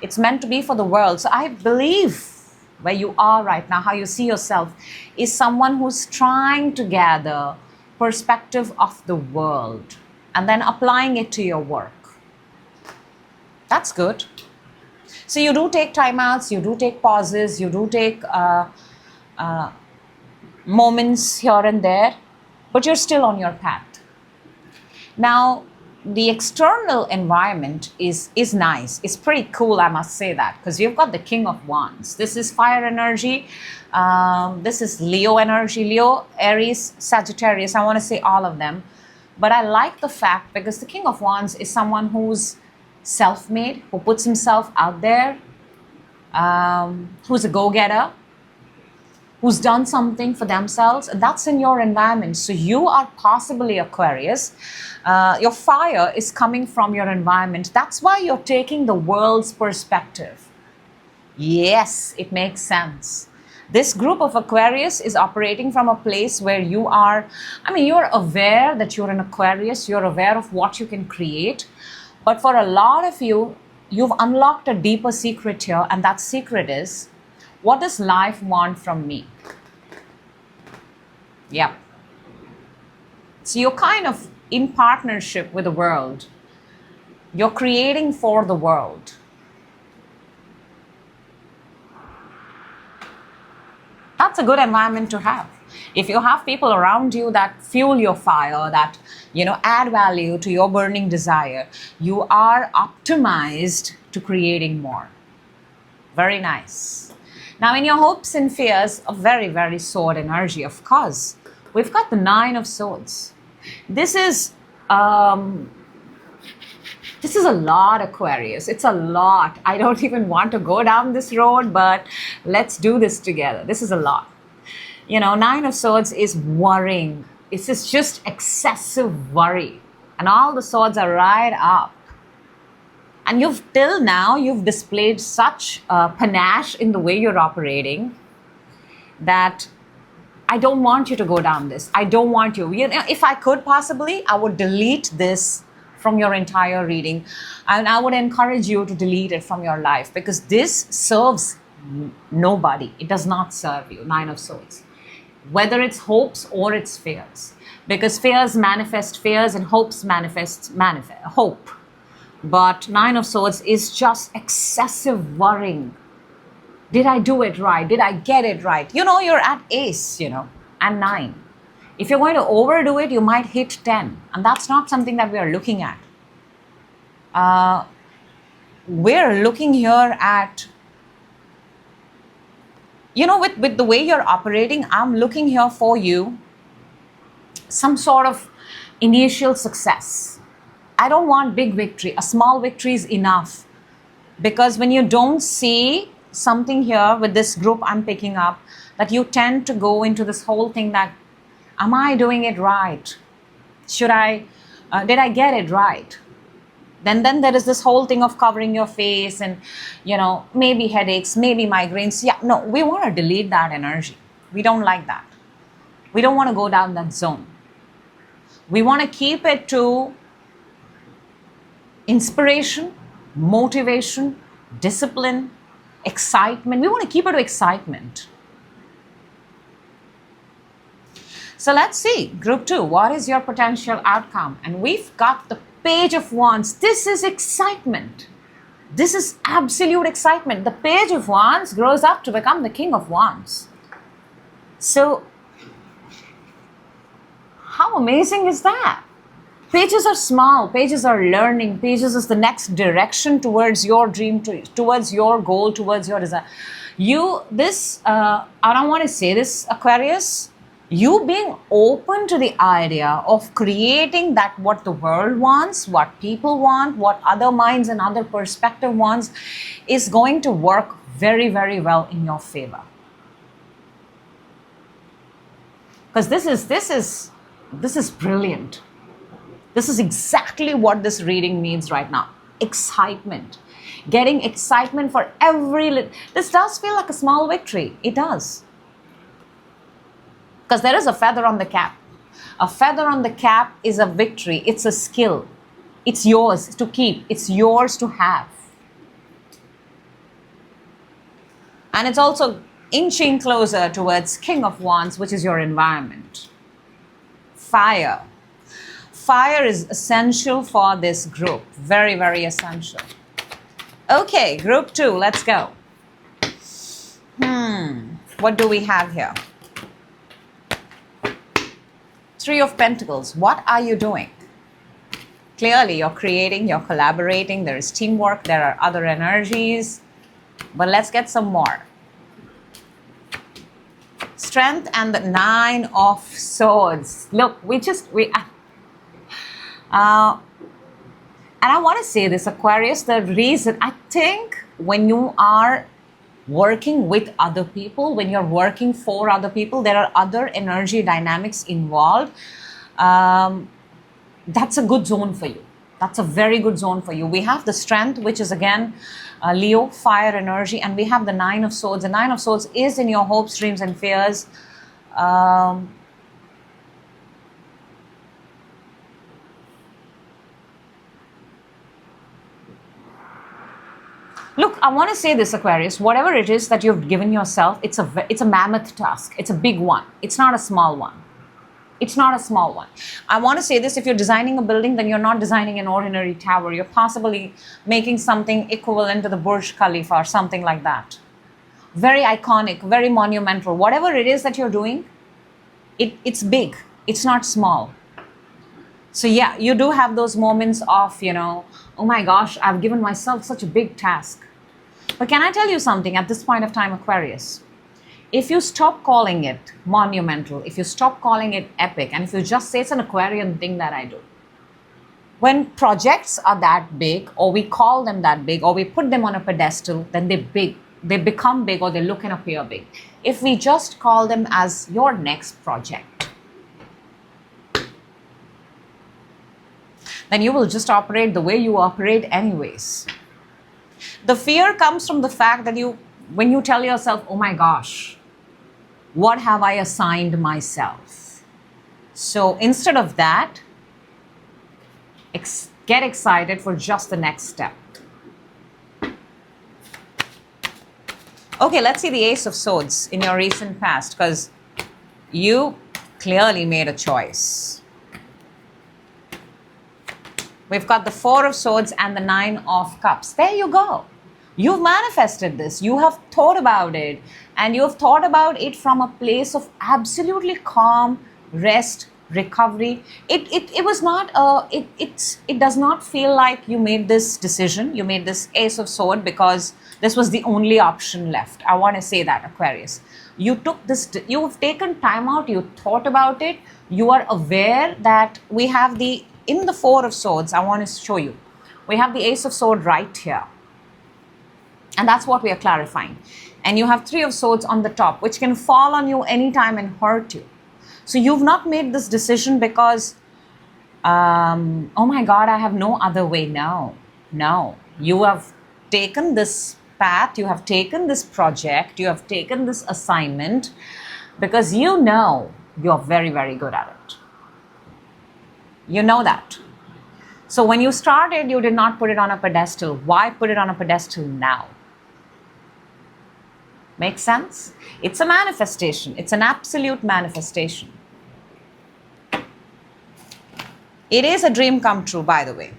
Speaker 1: It's meant to be for the world. So I believe where you are right now, how you see yourself, is someone who's trying to gather perspective of the world and then applying it to your work. That's good. So you do take timeouts, you do take pauses, you do take moments here and there, but you're still on your path. Now, the external environment is nice. It's pretty cool, I must say that, because you've got the King of Wands. This is fire energy. This is Leo energy. Leo, Aries, Sagittarius. I want to say all of them. But I like the fact, because the King of Wands is someone who's self-made, who puts himself out there, who's a go-getter, who's done something for themselves, and that's in your environment. So you are possibly Aquarius. Your fire is coming from your environment. That's why you're taking the world's perspective. Yes, it makes sense. This group of Aquarius is operating from a place where you are, you're aware that you're an Aquarius, you're aware of what you can create. But for a lot of you, you've unlocked a deeper secret here, and that secret is, what does life want from me? Yep. So you're kind of in partnership with the world. You're creating for the world. That's a good environment to have. If you have people around you that fuel your fire, that, add value to your burning desire, you are optimized to creating more. Very nice. Now, in your hopes and fears, a very, very sword energy, of course. We've got the 9 of Swords. This is a lot, Aquarius. It's a lot. I don't even want to go down this road, but let's do this together. This is a lot. 9 of Swords is worrying. It's just excessive worry. And all the swords are right up. And till now, you've displayed such panache in the way you're operating that I don't want you to go down this. I don't want you. If I could possibly, I would delete this from your entire reading. And I would encourage you to delete it from your life, because this serves nobody. It does not serve you, 9 of Swords. Whether it's hopes or it's fears. Because fears manifest fears and hopes manifest hope. But 9 of Swords is just excessive worrying. Did I do it right? Did I get it right? You're at Ace, and 9. If you're going to overdo it, you might hit 10. And that's not something that we are looking at. We're looking here at, with the way you're operating, I'm looking here for you some sort of initial success. I don't want big victory. A small victory is enough. Because when you don't see something here with this group I'm picking up, that you tend to go into this whole thing that, am I doing it right? Did I get it right? Then there is this whole thing of covering your face and, maybe headaches, maybe migraines. Yeah, no, we want to delete that energy. We don't like that. We don't want to go down that zone. We want to keep it to inspiration, motivation, discipline, excitement. We want to keep it to excitement. So let's see, group 2, what is your potential outcome? And we've got the Page of Wands. This is excitement. This is absolute excitement. The Page of Wands grows up to become the King of Wands. So how amazing is that? Pages are small, pages are learning, pages is the next direction towards your dream, towards your goal, towards your desire. I don't want to say this, Aquarius, you being open to the idea of creating that what the world wants, what people want, what other minds and other perspective wants is going to work very, very well in your favor. Because this is brilliant. This is exactly what this reading needs right now. Excitement. Getting excitement for this does feel like a small victory. It does. Because there is a feather on the cap. A feather on the cap is a victory. It's a skill. It's yours to keep. It's yours to have. And it's also inching closer towards King of Wands, which is your environment. Fire. Fire is essential for this group. Very, very essential. Okay, group 2, let's go. What do we have here? 3 of Pentacles. What are you doing? Clearly, you're creating, you're collaborating, there is teamwork, there are other energies. But let's get some more. Strength and the 9 of Swords. Look, and I want to say this, Aquarius, the reason, I think when you are working with other people, when you're working for other people, there are other energy dynamics involved. That's a good zone for you. That's a very good zone for you. We have the Strength, which is again Leo, fire energy, and we have the 9 of Swords. The 9 of Swords is in your hopes, dreams, and fears. Look, I want to say this, Aquarius, whatever it is that you've given yourself, it's a mammoth task. It's a big one. It's not a small one. It's not a small one. I want to say this, if you're designing a building, then you're not designing an ordinary tower. You're possibly making something equivalent to the Burj Khalifa or something like that. Very iconic, very monumental. Whatever it is that you're doing, it's big. It's not small. So yeah, you do have those moments of, oh my gosh, I've given myself such a big task. But can I tell you something at this point of time, Aquarius? If you stop calling it monumental, if you stop calling it epic, and if you just say it's an Aquarian thing that I do, when projects are that big, or we call them that big, or we put them on a pedestal, then they're big. They become big, or they look and appear big. If we just call them as your next project, then you will just operate the way you operate anyways. The fear comes from the fact that when you tell yourself, oh my gosh, what have I assigned myself? So instead of that, get excited for just the next step. Okay, let's see the Ace of Swords in your recent past, because you clearly made a choice. We've got the 4 of Swords and the 9 of Cups. There you go. You've manifested this. You have thought about it. And you have thought about it from a place of absolutely calm, rest, recovery. It was not, it does not feel like you made this decision. You made this Ace of Swords because this was the only option left. I want to say that, Aquarius. You've taken time out. You thought about it. You are aware that we have in the 4 of Swords, I want to show you. We have the Ace of Swords right here. And that's what we are clarifying. And you have 3 of Swords on the top, which can fall on you anytime and hurt you. So you've not made this decision because, oh my God, I have no other way. No. You have taken this path, you have taken this project, you have taken this assignment because you know you're very, very good at it. You know that. So when you started, you did not put it on a pedestal. Why put it on a pedestal now? Make sense? It's a manifestation. It's an absolute manifestation. It is a dream come true, by the way.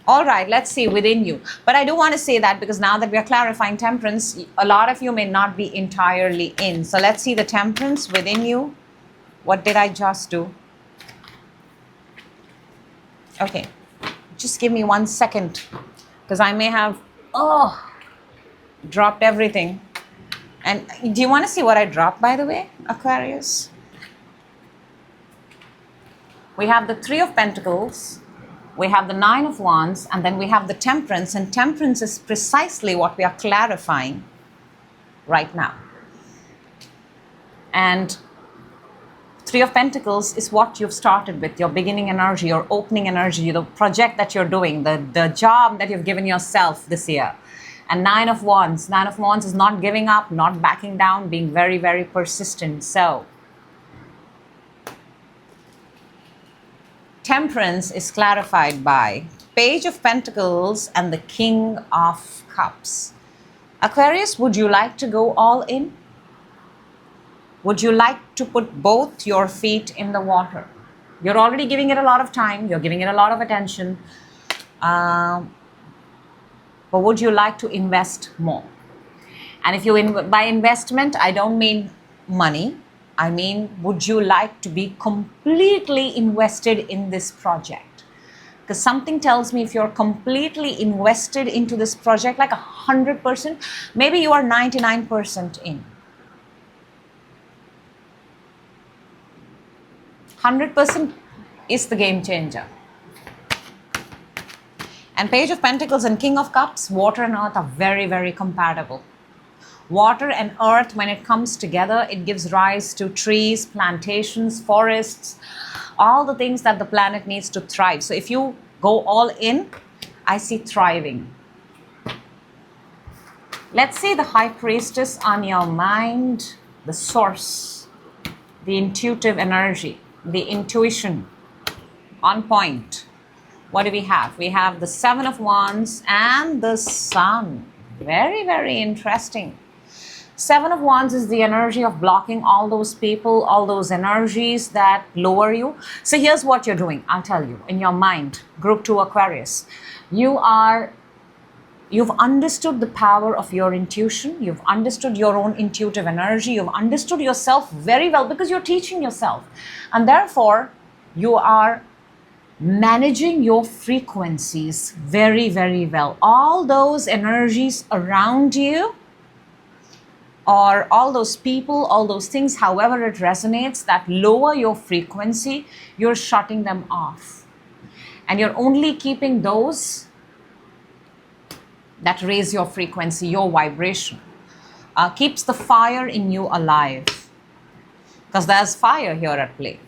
Speaker 1: All right, let's see within you. But I do want to say that because now that we are clarifying temperance, a lot of you may not be entirely in. So let's see the temperance within you. What did I just do? Okay, just give me 1 second because I may have, dropped everything. And do you want to see what I dropped, by the way, Aquarius? We have the Three of Pentacles. We have the Nine of Wands, and then we have the Temperance, and Temperance is precisely what we are clarifying right now. And Three of Pentacles is what you've started with, your beginning energy, your opening energy, the project that you're doing, the job that you've given yourself this year. And Nine of Wands is not giving up, not backing down, being very, very persistent. So Temperance is clarified by Page of Pentacles and the King of Cups. Aquarius, would you like to go all in? Would you like to put both your feet in the water? You're already giving it a lot of time. You're giving it a lot of attention. But would you like to invest more? And if you, by investment, I don't mean money. I mean, would you like to be completely invested in this project? Because something tells me if you're completely invested into this project, like 100%, maybe you are 99% in. 100% is the game changer. And Page of Pentacles and King of Cups, water and earth are very, very compatible. Water and earth, when it comes together, it gives rise to trees, plantations, forests, all the things that the planet needs to thrive. So if you go all in, I see thriving. Let's see the High Priestess on your mind, the source, the intuitive energy, the intuition on point. What do we have? We have the Seven of Wands and the Sun. Very, very interesting. Seven of Wands is the energy of blocking all those people, all those energies that lower you. So here's what you're doing. I'll tell you. In your mind, Group 2 Aquarius, you've understood the power of your intuition. You've understood your own intuitive energy. You've understood yourself very well because you're teaching yourself. And therefore, you are managing your frequencies very, very well. All those energies around you, or all those people, all those things, however it resonates, that lower your frequency, you're shutting them off. And you're only keeping those that raise your frequency, your vibration. Keeps the fire in you alive. Because there's fire here at play.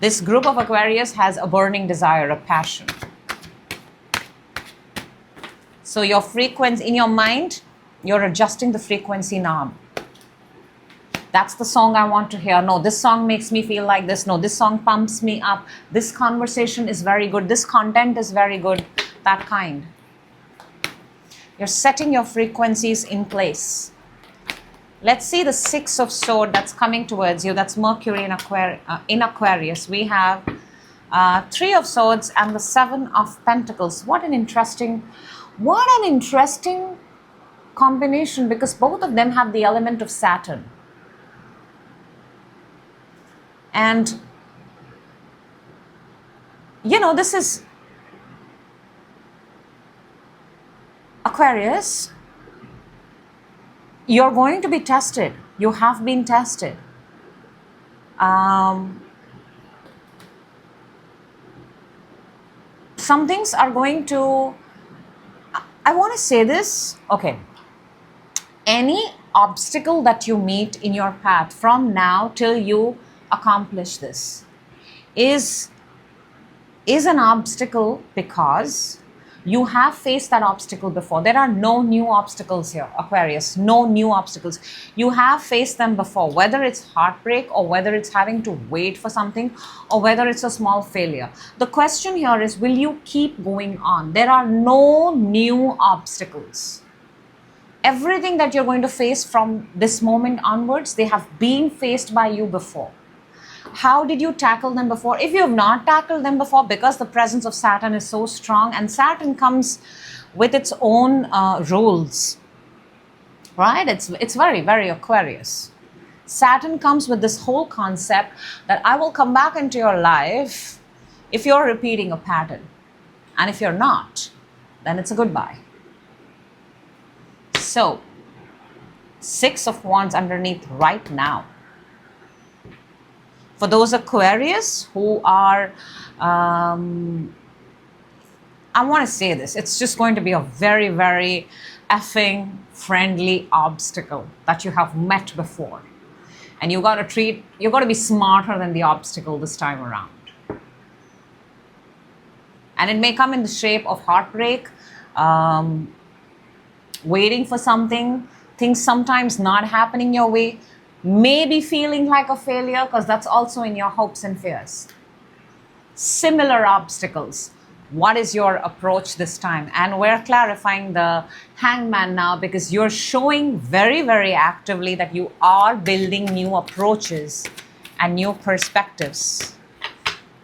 Speaker 1: This group of Aquarius has a burning desire, a passion. So your frequency, in your mind, you're adjusting the frequency knob. That's the song I want to hear. No, this song makes me feel like this. No, this song pumps me up. This conversation is very good. This content is very good. That kind. You're setting your frequencies in place. Let's see the Six of Swords that's coming towards you. That's Mercury in Aquarius. We have Three of Swords and the Seven of Pentacles. What an interesting combination, because both of them have the element of Saturn. And you know, this is Aquarius. You're going to be tested. You have been tested. Some things are going to, I want to say this, okay. Any obstacle that you meet in your path from now till you accomplish this is an obstacle because you have faced that obstacle before. There are no new obstacles here, Aquarius. No new obstacles. You have faced them before, whether it's heartbreak or whether it's having to wait for something or whether it's a small failure. The question here is, will you keep going on? There are no new obstacles. Everything that you're going to face from this moment onwards, they have been faced by you before. How did you tackle them before? If you have not tackled them before, because the presence of Saturn is so strong, and Saturn comes with its own rules, right? It's very, very Aquarius. Saturn comes with this whole concept that I will come back into your life if you're repeating a pattern. And if you're not, then it's a goodbye. So, 6 of Wands underneath right now. For those Aquarius who are, I want to say this, it's just going to be a very, very effing friendly obstacle that you have met before. And you got to be smarter than the obstacle this time around. And it may come in the shape of heartbreak, waiting for something, things sometimes not happening your way, maybe feeling like a failure, because that's also in your hopes and fears. Similar obstacles. What is your approach this time? And we're clarifying the Hangman now, because you're showing very, very actively that you are building new approaches and new perspectives.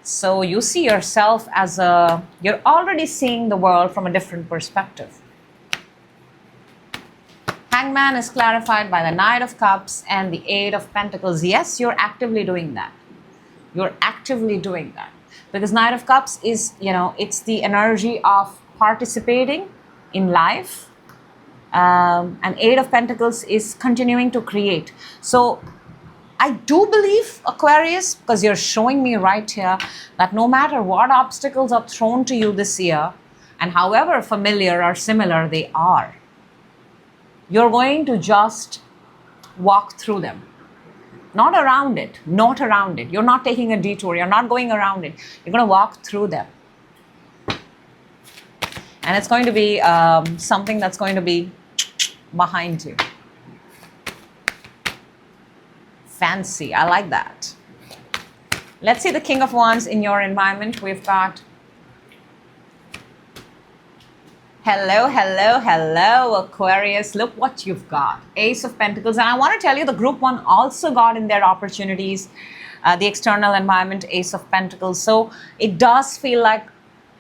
Speaker 1: So you see yourself as you're already seeing the world from a different perspective. Hangman is clarified by the Knight of Cups and the 8 of Pentacles. Yes, you're actively doing that. You're actively doing that. Because Knight of Cups is, it's the energy of participating in life. And 8 of Pentacles is continuing to create. So I do believe, Aquarius, because you're showing me right here, that no matter what obstacles are thrown to you this year, and however familiar or similar they are, you're going to just walk through them. Not around it, not around it. You're not taking a detour, you're not going around it. You're going to walk through them. And it's going to be something that's going to be behind you. Fancy, I like that. Let's see the King of Wands in your environment. We've got hello, hello, hello, Aquarius. Look what you've got. Ace of Pentacles. And I want to tell you, the group 1 also got in their opportunities, the external environment, Ace of Pentacles. So it does feel like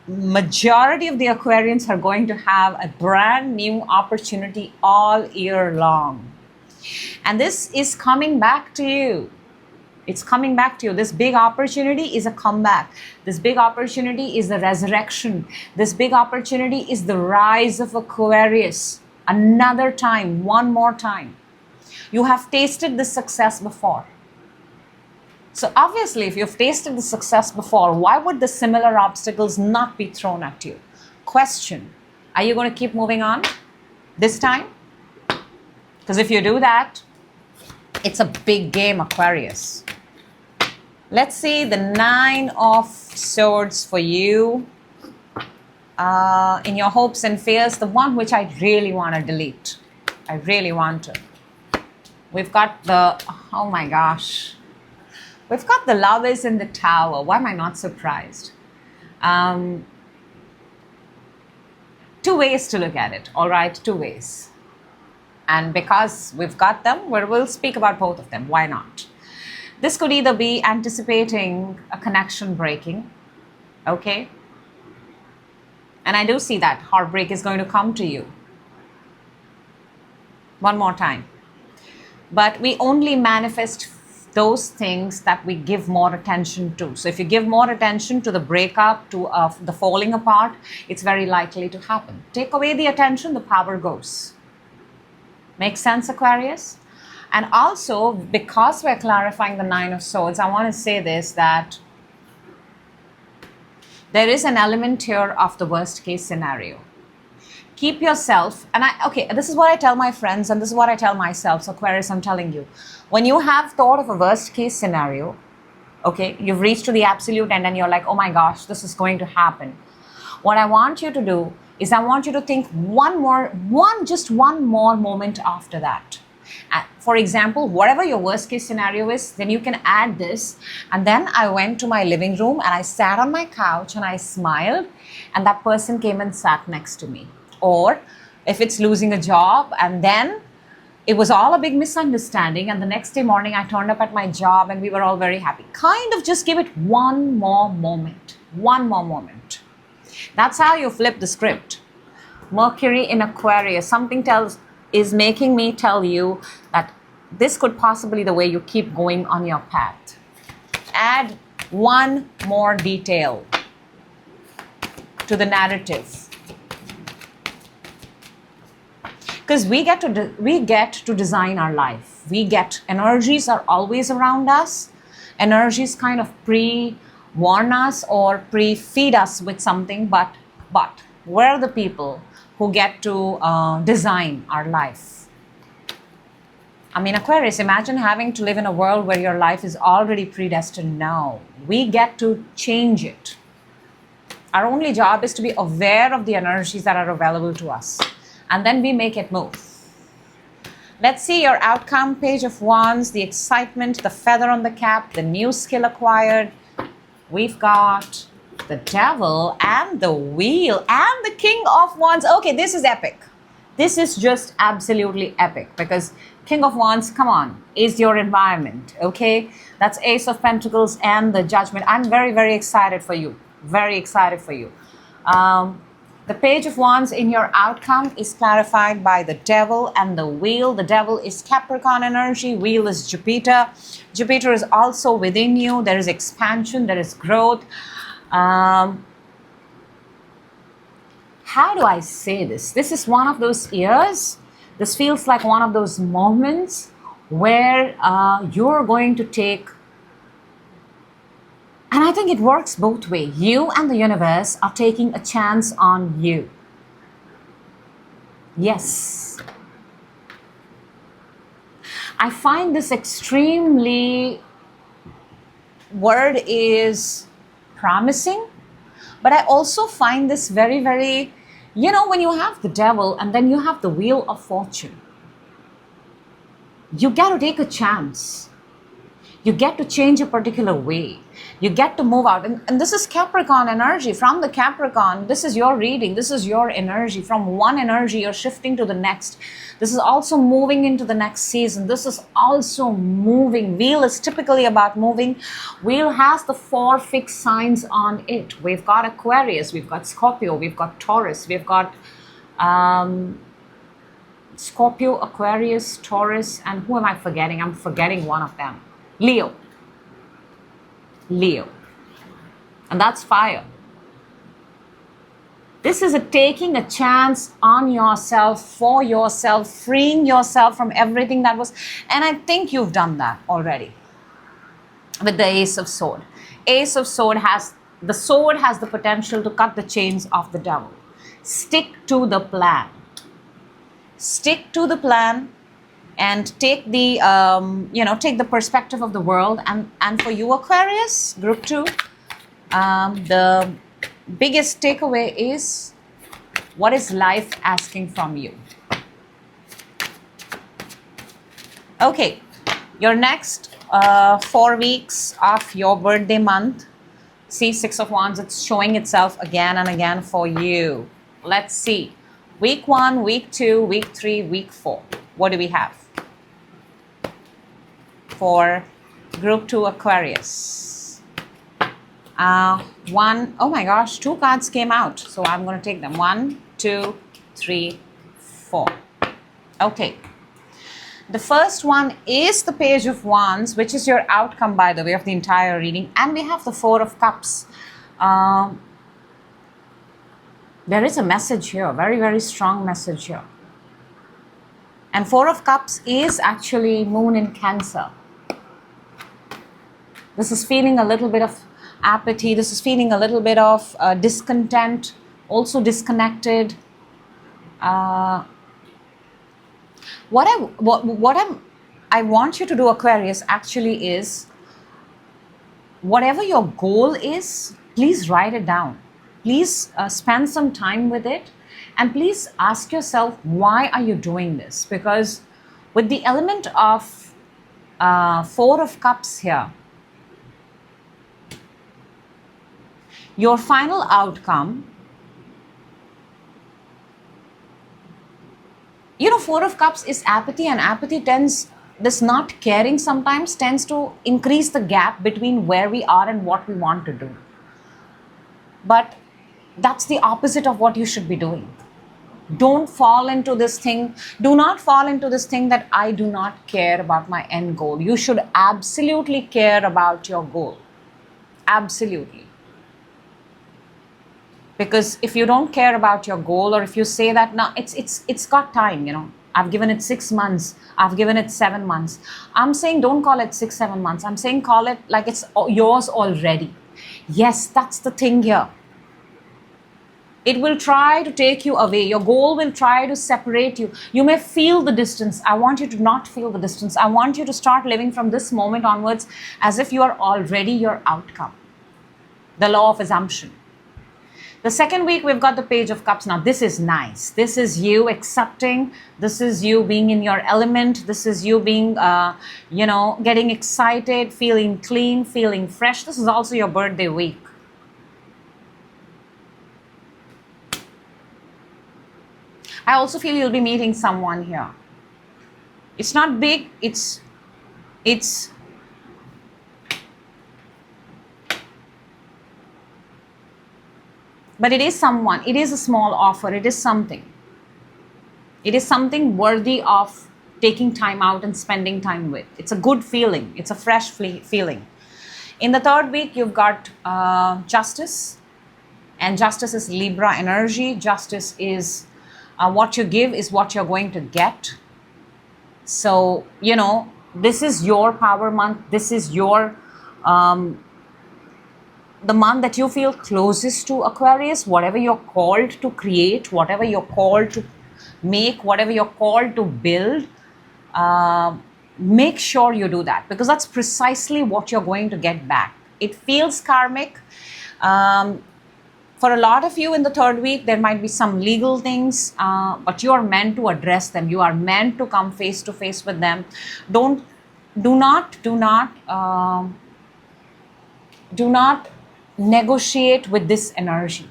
Speaker 1: majority of the Aquarians are going to have a brand new opportunity all year long. And this is coming back to you. It's coming back to you. This big opportunity is a comeback. This big opportunity is the resurrection. This big opportunity is the rise of Aquarius. Another time, one more time. You have tasted the success before. So obviously, if you've tasted the success before, why would the similar obstacles not be thrown at you? Question, are you going to keep moving on this time? Because if you do that, it's a big game, Aquarius. Let's see the 9 of Swords for you. In your hopes and fears, the one which I really want to delete. I really want to. We've got the, oh my gosh. We've got the Lovers in the Tower. Why am I not surprised? 2 ways to look at it, all right? 2 ways. And because we've got them, we'll speak about both of them. Why not? This could either be anticipating a connection breaking, okay? And I do see that heartbreak is going to come to you. One more time. But we only manifest those things that we give more attention to. So if you give more attention to the breakup, to the falling apart, it's very likely to happen. Take away the attention, the power goes. Make sense, Aquarius? And also, because we're clarifying the 9 of Swords, I want to say this, that there is an element here of the worst case scenario. Keep yourself, and this is what I tell my friends, and this is what I tell myself. So Aquarius, I'm telling you, when you have thought of a worst case scenario, okay, you've reached to the absolute end and you're like, oh my gosh, this is going to happen. What I want you to do is I want you to think just one more moment after that. For example, whatever your worst case scenario is, then you can add this. And then I went to my living room and I sat on my couch and I smiled and that person came and sat next to me. Or if it's losing a job, and then it was all a big misunderstanding, and the next day morning I turned up at my job and we were all very happy. Kind of just give it one more moment. One more moment. That's how you flip the script. Mercury in Aquarius, something is making me tell you that this could possibly be the way you keep going on your path. Add one more detail to the narrative. Because we get to design our life. Energies are always around us. Energies kind of pre-warn us or pre-feed us with something, but we're the people who get to design our life. I mean, Aquarius, imagine having to live in a world where your life is already predestined. No, we get to change it. Our only job is to be aware of the energies that are available to us, and then we make it move. Let's see your outcome. Page of Wands, the excitement, the feather on the cap, the new skill acquired. We've got the Devil and the Wheel and the King of Wands. Okay, this is epic. This is just absolutely epic, because King of Wands, come on, is your environment, okay? That's Ace of Pentacles and the Judgment. I'm very, very excited for you. Very excited for you. The Page of Wands in your outcome is clarified by the Devil and the Wheel. The Devil is Capricorn energy. Wheel is Jupiter. Jupiter is also within you. There is expansion. There is growth. How do I say this? This is one of those years. This feels like one of those moments where you're going to take, and I think it works both ways. You and the universe are taking a chance on you. Yes. I find this extremely, word is promising, but I also find this very, very, when you have the Devil and then you have the Wheel of Fortune, you got to take a chance. You get to change a particular way. You get to move out. And this is Capricorn energy. From the Capricorn, this is your reading. This is your energy. From one energy, you're shifting to the next. This is also moving into the next season. This is also moving. Wheel is typically about moving. Wheel has the 4 fixed signs on it. We've got Aquarius. We've got Scorpio. We've got Taurus. We've got Scorpio, Aquarius, Taurus, and who am I forgetting? I'm forgetting one of them. Leo. And that's fire. This is taking a chance on yourself, for yourself, freeing yourself from everything that was, and I think you've done that already with the Ace of Sword. Ace of Sword has the potential to cut the chains of the Devil. Stick to the plan. Stick to the plan. And take the, take the perspective of the world. And for you, Aquarius, group 2, the biggest takeaway is, what is life asking from you? Okay, your next 4 weeks of your birthday month. See, 6 of Wands, it's showing itself again and again for you. Let's see. Week 1, week 2, week 3, week 4. What do we have? For group 2 Aquarius. Oh my gosh, 2 cards came out. So I'm going to take them. 1, 2, 3, 4. Okay. The first one is the Page of Wands, which is your outcome, by the way, of the entire reading. And we have the 4 of Cups. There is a message here, very, very strong message here. And 4 of Cups is actually Moon in Cancer. This is feeling a little bit of apathy. This is feeling a little bit of discontent, also disconnected. What I want you to do, Aquarius, actually is, whatever your goal is, please write it down. Please spend some time with it, and please ask yourself, why are you doing this? Because with the element of 4 of Cups here, your final outcome You know, Four of Cups is apathy, and apathy tends, this not caring sometimes tends to increase the gap between where we are and what we want to do. But that's the opposite of what you should be doing. Don't fall into this thing. Do not fall into this thing that I do not care about my end goal. You should absolutely care about your goal. Absolutely. Because if you don't care about your goal, or if you say that, no, it's got time, you know, I've given it 6 months, I've given it 7 months. I'm saying don't call it 6, 7 months. I'm saying call it like it's yours already. Yes, that's the thing here. It will try to take you away. Your goal will try to separate you. You may feel the distance. I want you to not feel the distance. I want you to start living from this moment onwards as if you are already your outcome. The law of assumption. The second week, we've got the Page of Cups. Now, this is nice. This is you accepting. This is you being in your element. This is you being, getting excited, feeling clean, feeling fresh. This is also your birthday week. I also feel you'll be meeting someone here. It's not big. It's but it is someone. It is a small offer. It is something. It is something worthy of taking time out and spending time with. It's a good feeling. It's a fresh feeling. In the third week, you've got Justice. And Justice is Libra energy. Justice is what you give is what you're going to get. So, you know, this is your power month. This is your the month that you feel closest to Aquarius. Whatever you're called to create, whatever you're called to make, whatever you're called to build, make sure you do that, because that's precisely what you're going to get back. It feels karmic. For a lot of you in the third week, there might be some legal things, but you are meant to address them. You are meant to come face to face with them. Do not negotiate with this energy.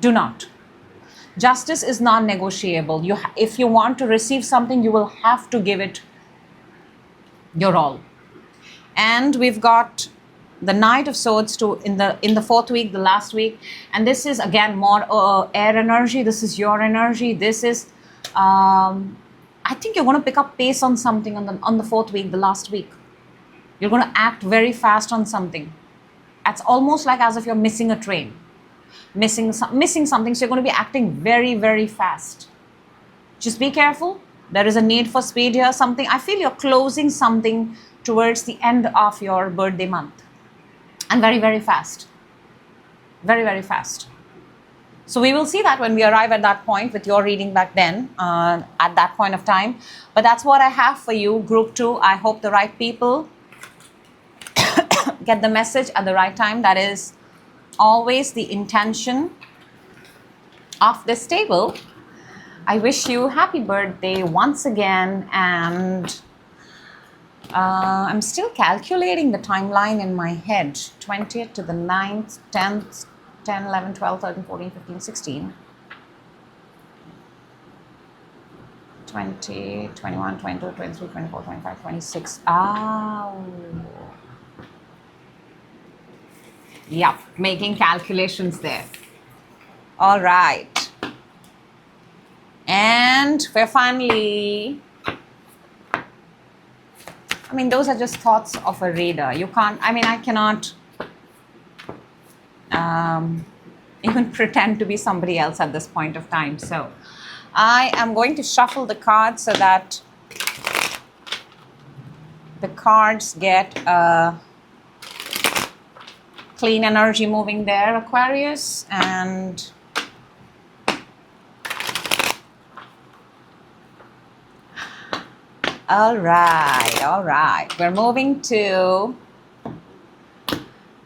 Speaker 1: Do not. Justice is non-negotiable. If you want to receive something, you will have to give it your all. And we've got the Knight of Swords in the fourth week, the last week, and this is again more air energy. This is your energy. This is I think you're going to pick up pace on something on the fourth week, the last week. You're going to act very fast on something. It's almost like as if you're missing a train, missing something. So you're going to be acting very, very fast. Just be careful. There is a need for speed here. I feel you're closing something towards the end of your birthday month. And very, very fast. Very, very fast. So we will see that when we arrive at that point with your reading back then, at that point of time. But that's what I have for you, Group 2. I hope the right people get the message at the right time. That is always the intention of this table. I wish you happy birthday once again, and I'm still calculating the timeline in my head. 20th to the 9th, 10th, 10, 11, 12, 13, 14, 15, 16. 20, 21, 22, 23, 24, 25, 26. Oh. Yep, making calculations there. All right. And we're finally, I mean, those are just thoughts of a reader. You can't, I cannot even pretend to be somebody else at this point of time. So I am going to shuffle the cards so that the cards get clean energy moving there, Aquarius. And all right. We're moving to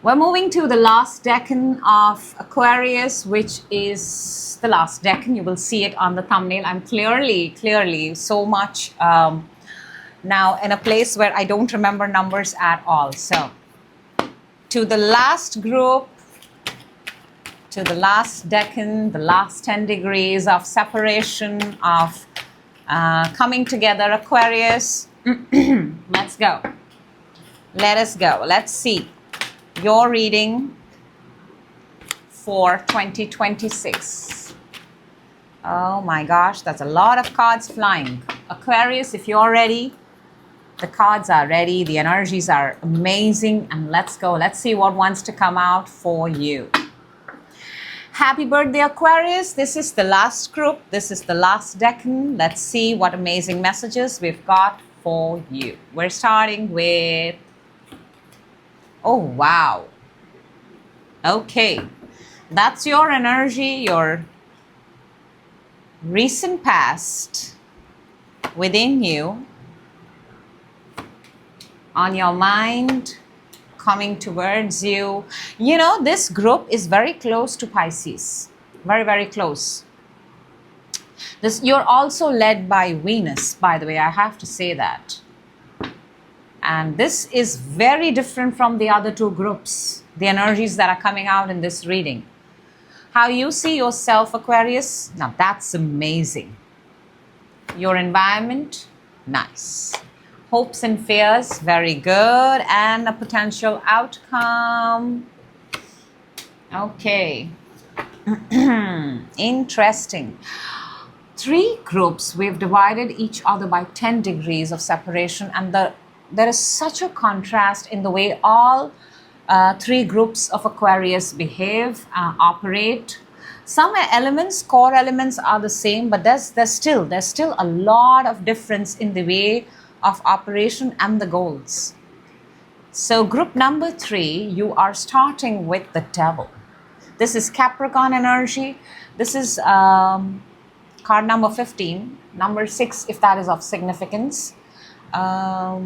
Speaker 1: the last decan of Aquarius, which is the last decan. You will see it on the thumbnail. I'm clearly so much now in a place where I don't remember numbers at all. So to the last group, to the last decan, the last 10 degrees of separation, of coming together. Aquarius, let's go. Let us go. Let's see your reading for 2026. Oh my gosh, that's a lot of cards flying. Aquarius, if you're ready, the cards are ready, the energies are amazing, and let's go. Let's see what wants to come out for you. Happy birthday, Aquarius. This is the last group. This is the last decan. Let's see what amazing messages we've got for you. We're starting with, oh wow. Okay, that's your energy, your recent past within you, on your mind, coming towards you. You know, this group is very close to Pisces. Very, very close. You're also led by Venus, by the way, I have to say that. And this is very different from the other two groups, the energies that are coming out in this reading. How you see yourself, Aquarius, now that's amazing. Your environment, nice. Hopes and fears, very good. And a potential outcome. Okay. Interesting. 3 groups, we've divided each other by 10 degrees of separation, and there is such a contrast in the way all 3 groups of Aquarius behave, operate. Some elements, core elements are the same, but there's still a lot of difference in the way of operation and the goals. So group number 3, you are starting with the devil. This is Capricorn energy. This is card number 15, number 6, if that is of significance. I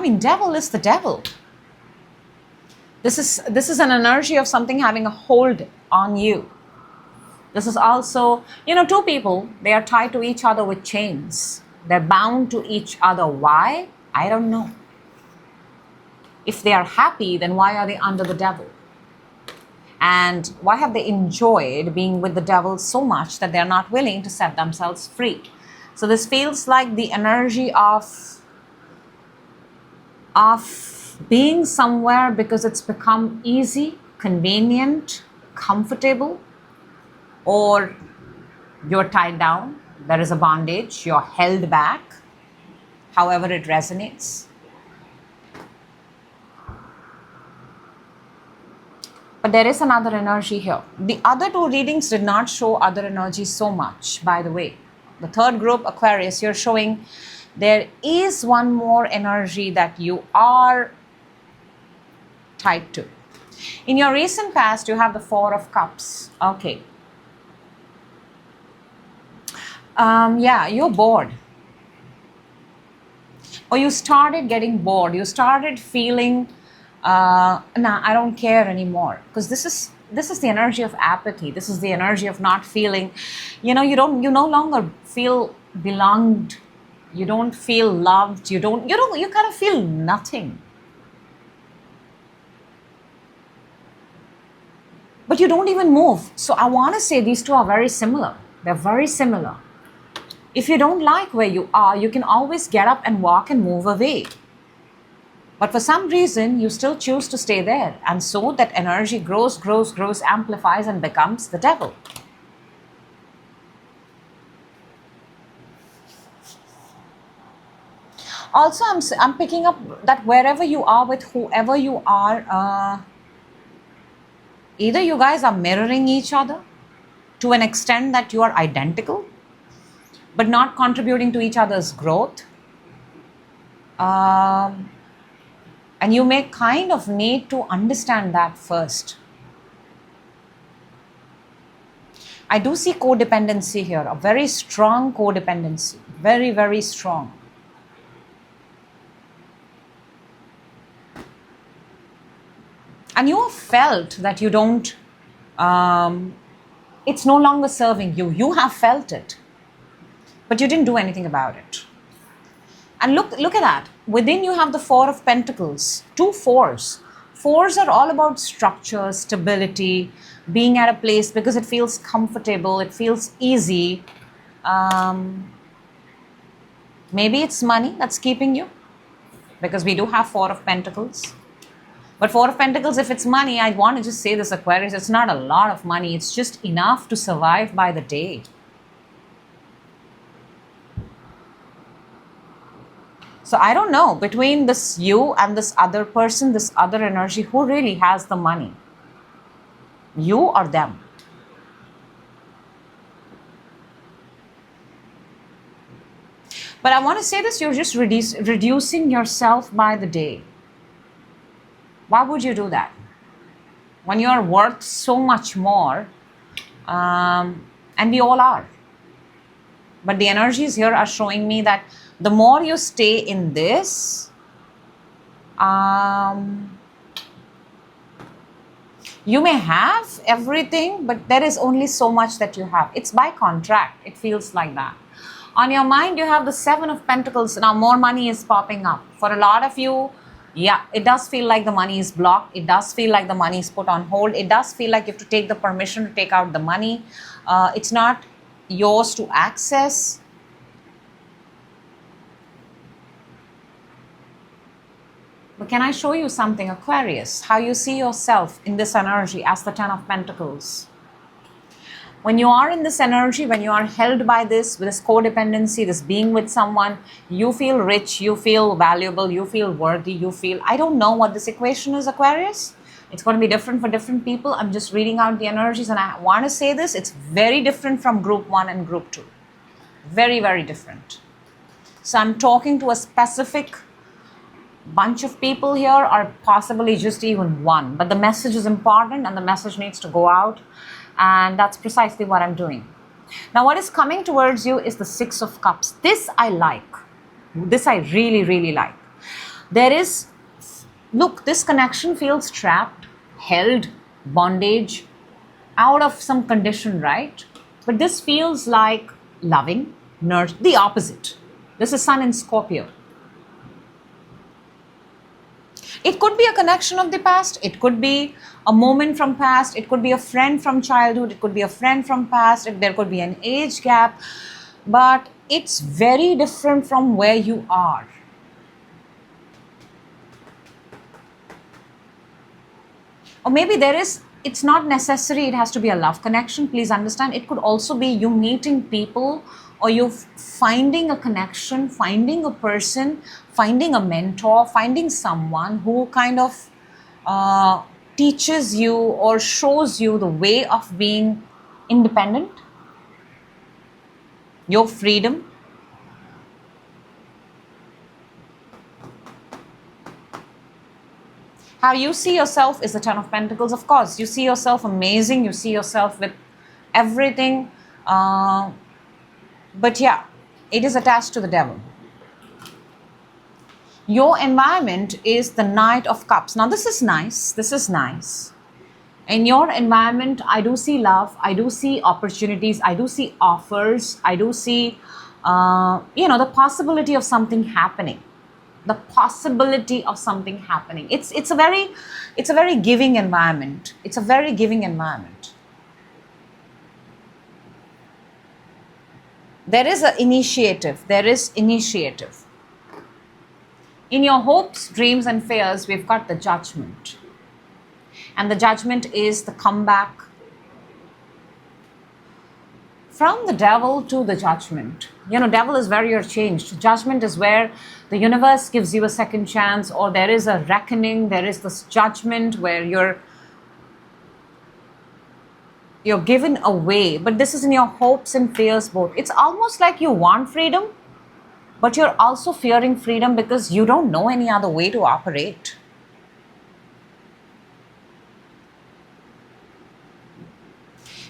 Speaker 1: mean, devil is the devil. This is an energy of something having a hold on you. This is also, you know, 2 people, they are tied to each other with chains. They're bound to each other. Why? I don't know. If they are happy, then why are they under the devil? And why have they enjoyed being with the devil so much that they're not willing to set themselves free? So this feels like the energy of being somewhere because it's become easy, convenient, comfortable, or you're tied down. There is a bondage, you're held back, however it resonates. But there is another energy here. The other 2 readings did not show other energies so much, by the way. The 3rd group, Aquarius, you're showing there is one more energy that you are tied to. In your recent past, you have the 4 of Cups. Okay. Yeah, you're bored. Or you started getting bored. You started feeling, nah, I don't care anymore. Because this is the energy of apathy. This is the energy of not feeling, you know, you no longer feel belonged. You don't feel loved. You kind of feel nothing. But you don't even move. So I want to say these 2 are very similar. They're very similar. If you don't like where you are, you can always get up and walk and move away. But for some reason, you still choose to stay there. And so that energy grows, amplifies, and becomes the devil. Also, I'm picking up that wherever you are with whoever you are, either you guys are mirroring each other to an extent that you are identical, but not contributing to each other's growth. And you may kind of need to understand that first. I do see codependency here, a very strong codependency, very, very strong. And you have felt that you don't, it's no longer serving you. You have felt it, but you didn't do anything about it. And look at that. Within you have the 4 of Pentacles, 2 4s. 4s are all about structure, stability, being at a place because it feels comfortable, it feels easy. Maybe it's money that's keeping you, because we do have Four of Pentacles. But Four of Pentacles, if it's money, I want to just say this, Aquarius, it's not a lot of money. It's just enough to survive by the day. So I don't know, between this you and this other person, this other energy, who really has the money? You or them? But I want to say this, you're just reducing yourself by the day. Why would you do that? When you're worth so much more, and we all are. But the energies here are showing me that the more you stay in this, you may have everything, but there is only so much that you have. It's by contract. It feels like that. On your mind, you have the Seven of Pentacles. Now, more money is popping up. For a lot of you, yeah, it does feel like the money is blocked. It does feel like the money is put on hold. It does feel like you have to take the permission to take out the money. It's not yours to access. But can I show you something, Aquarius? How you see yourself in this energy as the Ten of Pentacles. When you are in this energy, when you are held by this, with this codependency, this being with someone, you feel rich, you feel valuable, you feel worthy, you feel... I don't know what this equation is, Aquarius. It's going to be different for different people. I'm just reading out the energies, and I want to say this. It's very different from Group 1 and Group 2. Very, very different. So I'm talking to a specific bunch of people here, or possibly just even one, but the message is important and the message needs to go out, and that's precisely what I'm doing. Now what is coming towards you is the Six of Cups. This I like. This I really, really like. There is, look, this connection feels trapped, held, bondage, out of some condition, right? But this feels like loving, nurture, the opposite. This is Sun in Scorpio. It could be a connection of the past. It could be a moment from past. It could be a friend from childhood. It could be a friend from past. There could be an age gap. But it's very different from where you are. Or maybe there is, it's not necessary it has to be a love connection. Please understand, it could also be you meeting people, or you finding a connection, finding a person, finding a mentor, finding someone who kind of teaches you or shows you the way of being independent, your freedom. How you see yourself is the Ten of Pentacles. Of course, you see yourself amazing. You see yourself with everything. But yeah, it is attached to the devil. Your environment is the Knight of Cups. Now, this is nice. This is nice. In your environment, I do see love. I do see opportunities. I do see offers. I do see, the possibility of something happening. The possibility of something happening. It's a very giving environment. It's a very giving environment. There is an initiative. There is initiative. In your hopes, dreams, and fears, we've got the Judgment. And the Judgment is the comeback from the devil to the Judgment. Devil is where you're changed. Judgment is where the universe gives you a second chance, or there is a reckoning. There is this judgment where you're given away. But this is in your hopes and fears both. It's almost like you want freedom, but you're also fearing freedom because you don't know any other way to operate.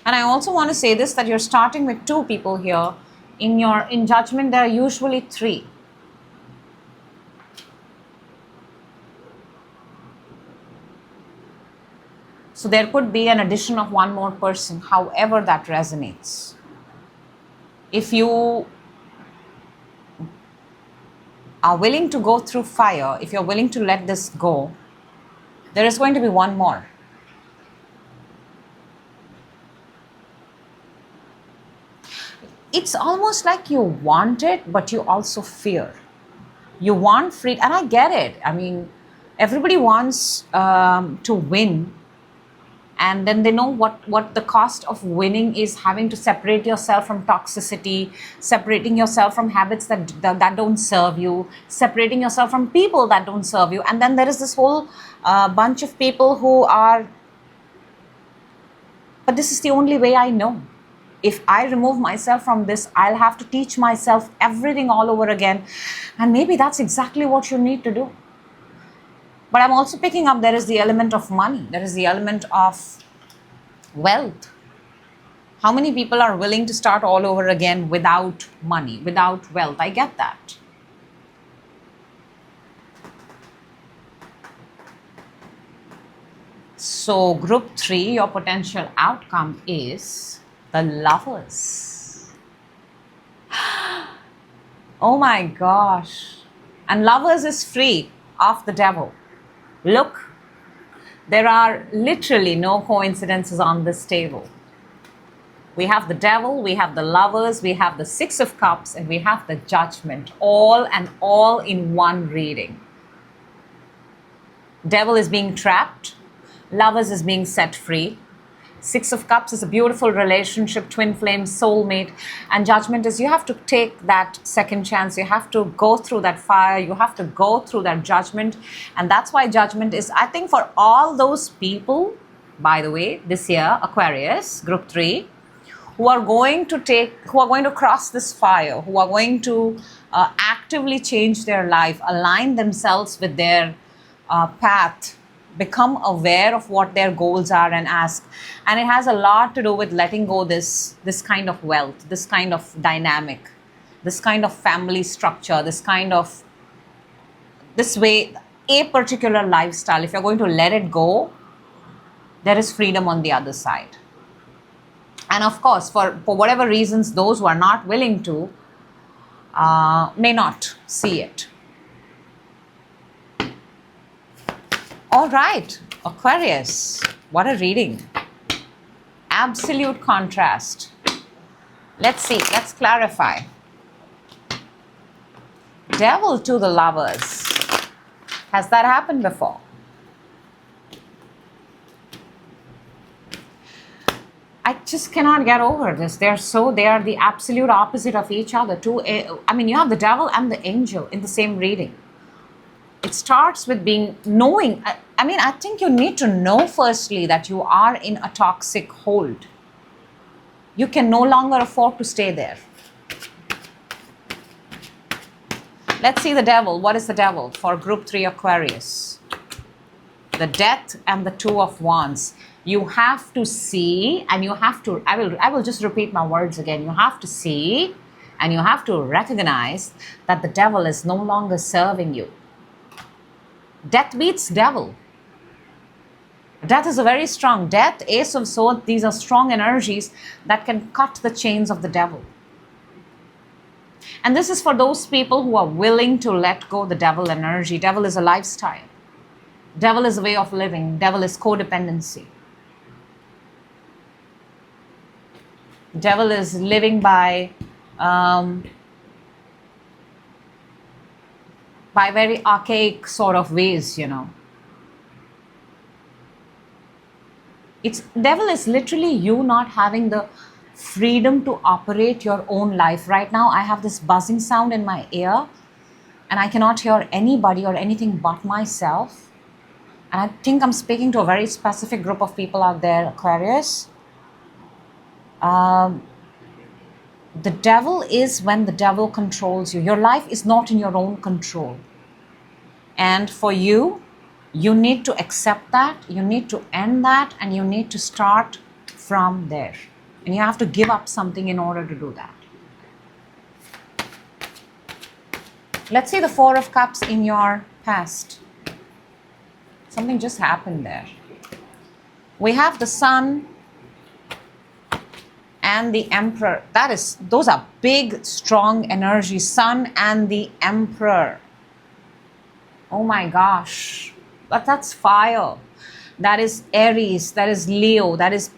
Speaker 1: And I also want to say this, that you're starting with two people here. In Judgment, there are usually three. So there could be an addition of one more person, however that resonates. If you are willing to go through fire, if you're willing to let this go, there is going to be one more. it's almost like you want it, but you also fear. You want freedom, and I get it. I mean, everybody wants to win, and then they know what the cost of winning is, having to separate yourself from toxicity, separating yourself from habits that don't serve you, separating yourself from people that don't serve you. And then there is this whole bunch of people who are, but this is the only way I know. If I remove myself from this, I'll have to teach myself everything all over again. And maybe that's exactly what you need to do. But I'm also picking up there is the element of money, there is the element of wealth. How many people are willing to start all over again without money, without wealth? I get that. So, group 3, your potential outcome is the Lovers. Oh my gosh. And Lovers is free of the devil. Look, there are literally no coincidences on this table. We have the devil, we have the Lovers, we have the Six of Cups, and we have the Judgment, all in one reading. Devil is being trapped, Lovers is being set free. Six of Cups is a beautiful relationship, twin flame, soulmate. And Judgment is you have to take that second chance. You have to go through that fire. You have to go through that judgment. And that's why Judgment is, I think, for all those people, by the way, this year, Aquarius, group 3, who are going to cross this fire, who are going to actively change their life, align themselves with their path, become aware of what their goals are and ask. And it has a lot to do with letting go this kind of wealth, this kind of dynamic, this kind of family structure, this way, a particular lifestyle. If you're going to let it go, there is freedom on the other side. And of course, for whatever reasons, those who are not willing to may not see it. All right, Aquarius, what a reading. Absolute contrast. Let's see, let's clarify. Devil to the Lovers. Has that happened before? I just cannot get over this. They are the absolute opposite of each other. I mean, you have the devil and the angel in the same reading. It starts with knowing. I mean, I think you need to know firstly that you are in a toxic hold. You can no longer afford to stay there. Let's see the devil. What is the devil for group 3 Aquarius? The Death and the Two of Wands. You have to see, and you have to, I will just repeat my words again. You have to see and you have to recognize that the devil is no longer serving you. Death beats devil. Death is a very strong. Death, Ace of Swords, these are strong energies that can cut the chains of the devil. And this is for those people who are willing to let go the devil energy. Devil is a lifestyle. Devil is a way of living. Devil is codependency. Devil is living by very archaic sort of ways, you know. Devil is literally you not having the freedom to operate your own life. Right now, I have this buzzing sound in my ear and I cannot hear anybody or anything but myself. And I think I'm speaking to a very specific group of people out there, Aquarius. The devil is when the devil controls you. Your life is not in your own control. And for you, you need to accept that, you need to end that, and you need to start from there. And you have to give up something in order to do that. Let's see the Four of Cups in your past. Something just happened there. We have the Sun and the Emperor. Those are big, strong energies. Sun and the Emperor. Oh my gosh. But that's fire. That is Aries. That is Leo. That is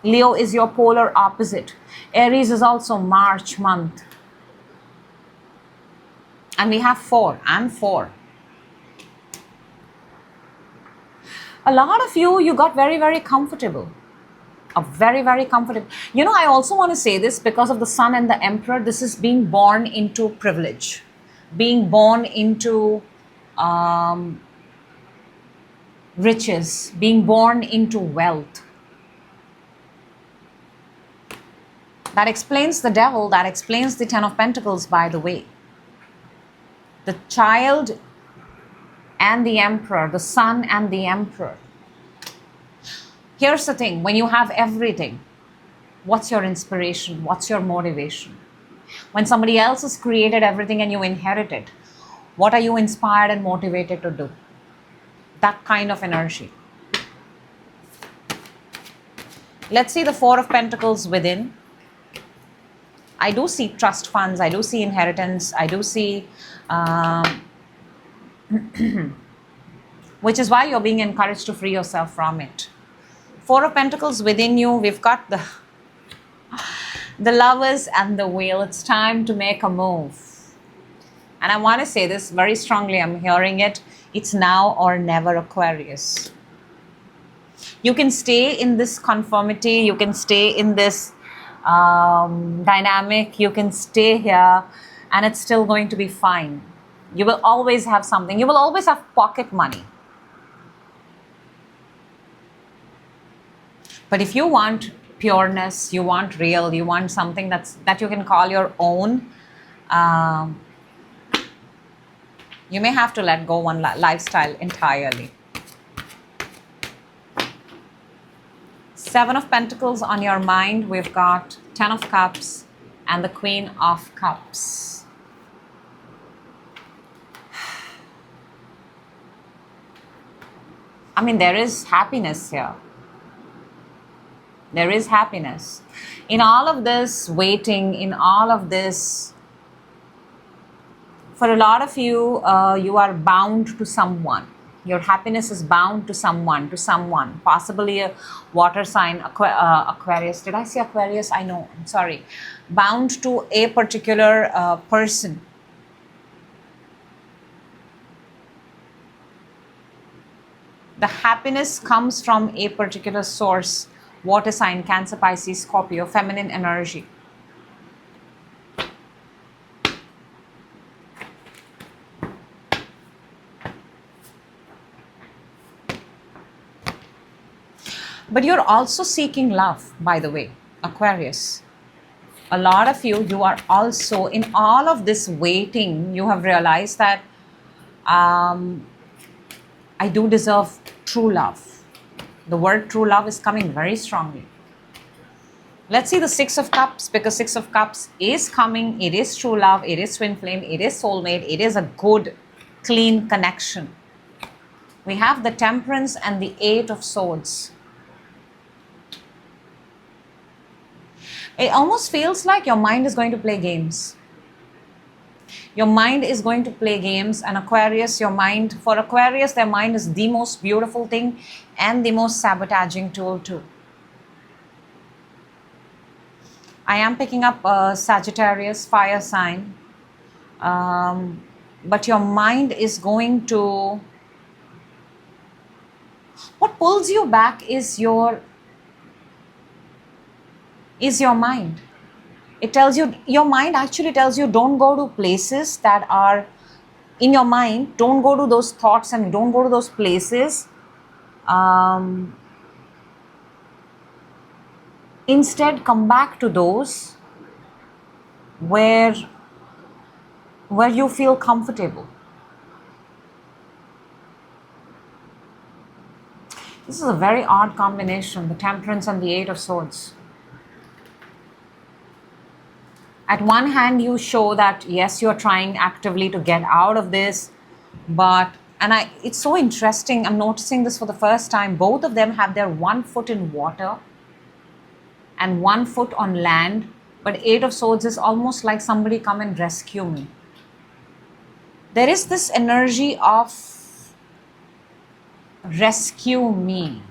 Speaker 1: Leo is your polar opposite. Aries is also March month. And we have 4 and 4. A lot of you got very, very comfortable. Very, very comfortable. You know, I also want to say this because of the Sun and the Emperor. This is being born into privilege, being born into riches, being born into wealth. That explains the Devil, that explains the Ten of Pentacles, by the way. The Child and the Emperor, the Sun and the Emperor. Here's the thing, when you have everything, what's your inspiration? What's your motivation? When somebody else has created everything and you inherit it, what are you inspired and motivated to do? That kind of energy. Let's see the 4 of Pentacles within. I do see trust funds, I do see inheritance, I do see, which is why you're being encouraged to free yourself from it. 4 of Pentacles within you, we've got the Lovers and the Wheel. It's time to make a move. And I want to say this very strongly, I'm hearing it. It's now or never, Aquarius. You can stay in this conformity, you can stay in this dynamic, you can stay here and it's still going to be fine. You will always have something, you will always have pocket money. But if you want pureness, you want real, you want something that you can call your own, you may have to let go one lifestyle entirely. 7 of Pentacles on your mind. We've got 10 of Cups and the Queen of Cups. I mean, there is happiness here. There is happiness. In all of this waiting, in all of this, for a lot of you, you are bound to someone. Your happiness is bound to someone, possibly a water sign, Aquarius. Did I say Aquarius? I know, I'm sorry. Bound to a particular person. The happiness comes from a particular source. Water sign, Cancer, Pisces, Scorpio, feminine energy. But you're also seeking love, by the way, Aquarius. A lot of you are also, in all of this waiting, you have realized that I do deserve true love. The word true love is coming very strongly. Let's see the 6 of Cups, because 6 of Cups is coming. It is true love. It is twin flame. It is soulmate. It is a good, clean connection. We have the Temperance and the 8 of Swords. It almost feels like your mind is going to play games. Your mind is going to play games, and Aquarius, for Aquarius, their mind is the most beautiful thing and the most sabotaging tool too. I am picking up Sagittarius, fire sign, but your mind is going to, what pulls you back is your mind. It tells you, your mind actually tells you, don't go to places that are in your mind. Don't go to those thoughts and don't go to those places. Instead, come back to those where you feel comfortable. This is a very odd combination, the Temperance and the 8 of Swords. At one hand, you show that, yes, you're trying actively to get out of this, but, it's so interesting, I'm noticing this for the first time, both of them have their 1 foot in water and 1 foot on land, but 8 of Swords is almost like somebody come and rescue me. There is this energy of rescue me.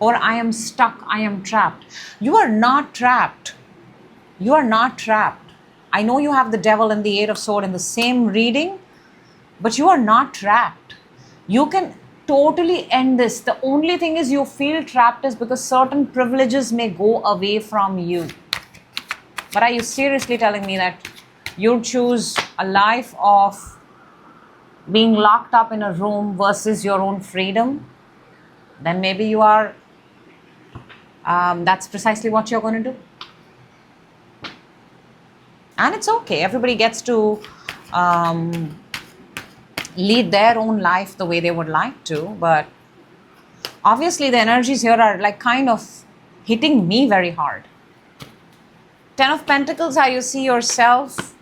Speaker 1: or I am stuck, I am trapped. You are not trapped. You are not trapped. I know you have the devil and the 8 of swords in the same reading, but you are not trapped. You can totally end this. The only thing is you feel trapped is because certain privileges may go away from you. But are you seriously telling me that you choose a life of being locked up in a room versus your own freedom? Then maybe you are, that's precisely what you're going to do. And it's okay. Everybody gets to lead their own life the way they would like to. But obviously the energies here are like kind of hitting me very hard. 10 of Pentacles, how you see yourself.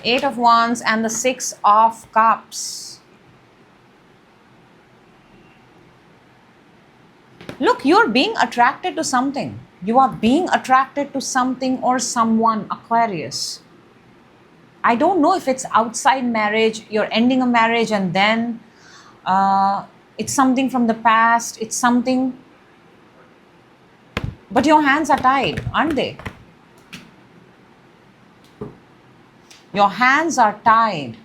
Speaker 1: 8 of Wands and the 6 of Cups. Look, you're being attracted to something. You are being attracted to something or someone, Aquarius. I don't know if it's outside marriage, you're ending a marriage and then it's something from the past, it's something. But your hands are tied, aren't they? Your hands are tied.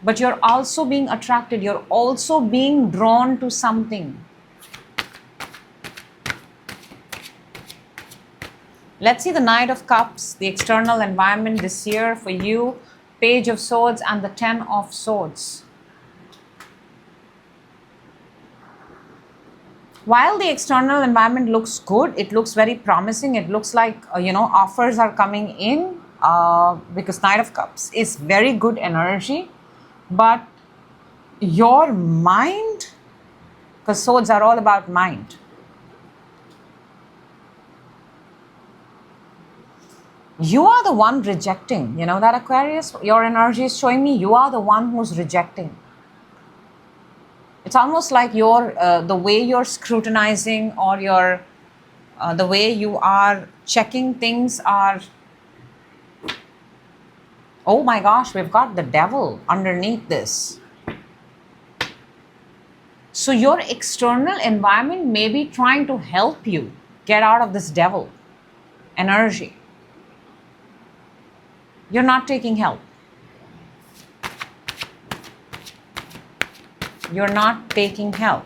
Speaker 1: But you're also being attracted, you're also being drawn to something. Let's see the Knight of Cups, the external environment this year for you, Page of Swords and the 10 of Swords. While the external environment looks good, it looks very promising, it looks like, offers are coming in because Knight of Cups is very good energy, but your mind, because swords are all about mind. You are the one rejecting, that Aquarius, your energy is showing me you are the one who's rejecting. It's almost like the way you're scrutinizing or the way you are checking things are, oh my gosh, we've got the devil underneath this. So your external environment may be trying to help you get out of this devil energy. You're not taking help. You're not taking help.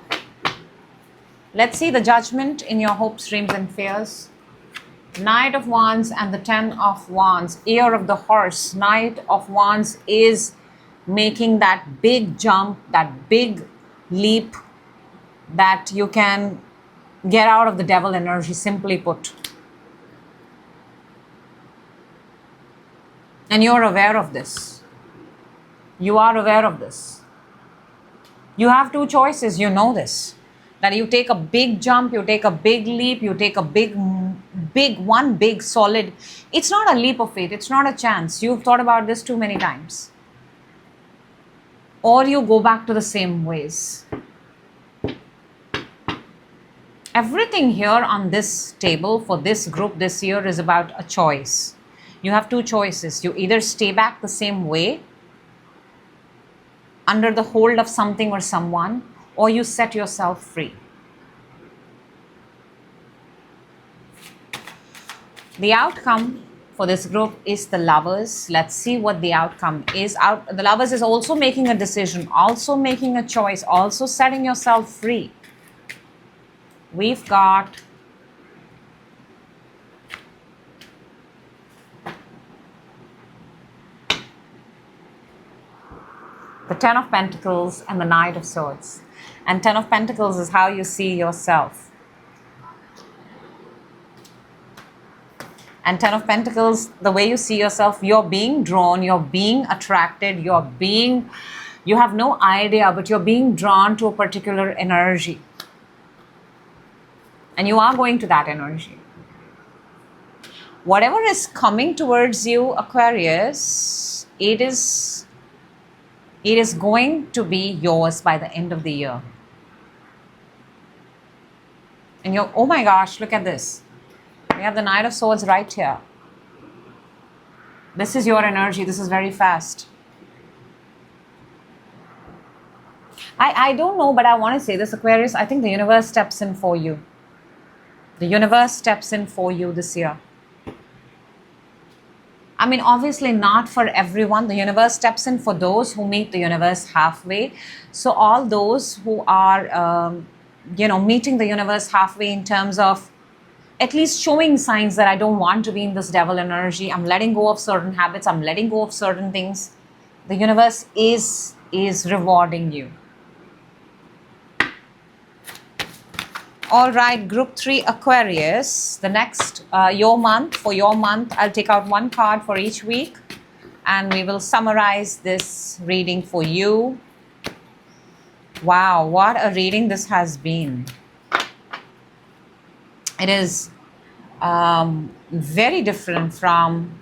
Speaker 1: Let's see the judgment in your hopes, dreams and fears. Knight of Wands and the 10 of Wands. Ear of the horse. Knight of Wands is making that big jump, that big leap that you can get out of the devil energy, simply put. And you're aware of this. You are aware of this. You have two choices, you know this. That you take a big jump, you take a big leap, you take a big solid. It's not a leap of faith, it's not a chance. You've thought about this too many times. Or you go back to the same ways. Everything here on this table for this group this year is about a choice. You have two choices. You either stay back the same way, under the hold of something or someone, or you set yourself free. The outcome for this group is the Lovers. Let's see what the outcome is. The Lovers is also making a decision, also making a choice, also setting yourself free. We've got the 10 of Pentacles and the Knight of Swords. And 10 of Pentacles is how you see yourself. And 10 of Pentacles, the way you see yourself, you're being drawn, you're being attracted, you have no idea, but you're being drawn to a particular energy. And you are going to that energy. Whatever is coming towards you, Aquarius, it is going to be yours by the end of the year. And you're, oh my gosh, look at this. We have the Knight of Swords right here. This is your energy. This is very fast. I don't know, but I want to say this, Aquarius. I think the universe steps in for you. The universe steps in for you this year. I mean, obviously not for everyone. The universe steps in for those who meet the universe halfway. So all those who are, meeting the universe halfway in terms of at least showing signs that I don't want to be in this devil energy. I'm letting go of certain habits. I'm letting go of certain things. The universe is rewarding you. All right, group 3 Aquarius. The next, for your month, I'll take out one card for each week and we will summarize this reading for you. Wow, what a reading this has been. It is very different from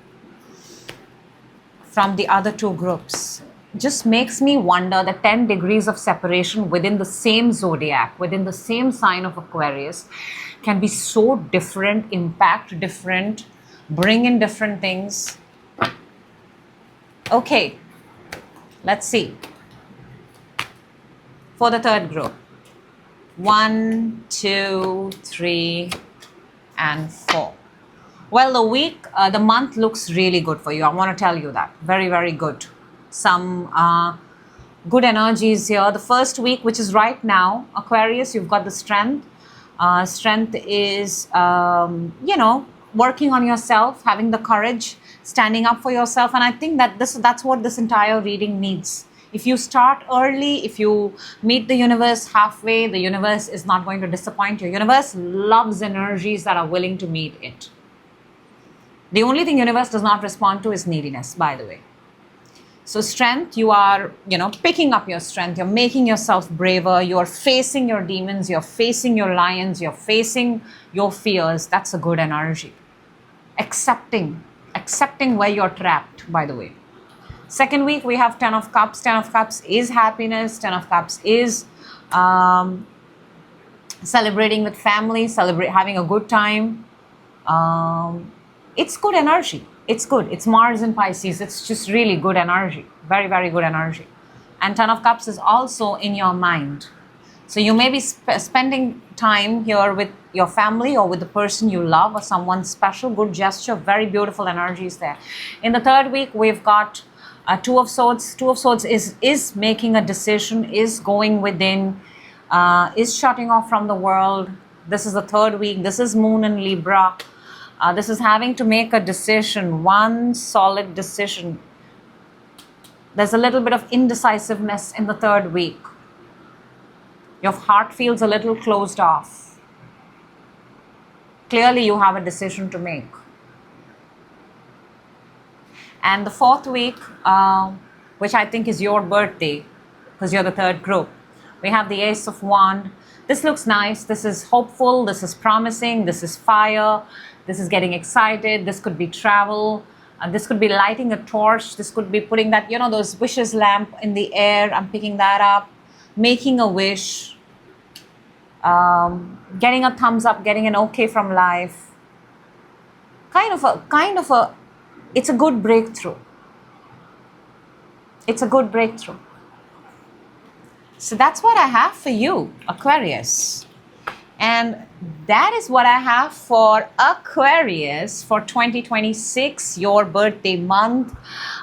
Speaker 1: the other two groups. Just makes me wonder the 10 degrees of separation within the same zodiac, within the same sign of Aquarius, can be so different, impact different, bring in different things. Okay, let's see. For the third group, 1, 2, 3, and 4. Well, the month looks really good for you. I want to tell you that. Very, very good. Some good energies here. The first week, which is right now, Aquarius, you've got the strength. Strength is, working on yourself, having the courage, standing up for yourself. And I think that that's what this entire reading needs. If you start early, if you meet the universe halfway, the universe is not going to disappoint you. Universe loves energies that are willing to meet it. The only thing universe does not respond to is neediness, by the way. So strength, you are, picking up your strength. You're making yourself braver. You're facing your demons. You're facing your lions. You're facing your fears. That's a good energy. Accepting where you're trapped, by the way. Second week, we have 10 of Cups. 10 of Cups is happiness. 10 of Cups is celebrating with family, having a good time. It's good energy. It's good. It's Mars in Pisces. It's just really good energy. Very, very good energy. And 10 of Cups is also in your mind. So you may be spending time here with your family or with the person you love or someone special. Good gesture. Very beautiful energies there. In the third week, we've got Two of Swords. Two of Swords is making a decision, is going within, is shutting off from the world. This is the third week. This is Moon in Libra. This is having to make a decision, one solid decision. There's a little bit of indecisiveness in the third week. Your heart feels a little closed off. Clearly, you have a decision to make. And the fourth week, which I think is your birthday, because you're the third group, we have the Ace of Wands. This looks nice. This is hopeful. This is promising. This is fire. This is getting excited. This could be travel. This could be lighting a torch. This could be putting that, those wishes lamp in the air. I'm picking that up. Making a wish. Getting a thumbs up. Getting an okay from life. It's a good breakthrough. It's a good breakthrough. So that's what I have for you, Aquarius. And that is what I have for Aquarius for 2026, your birthday month.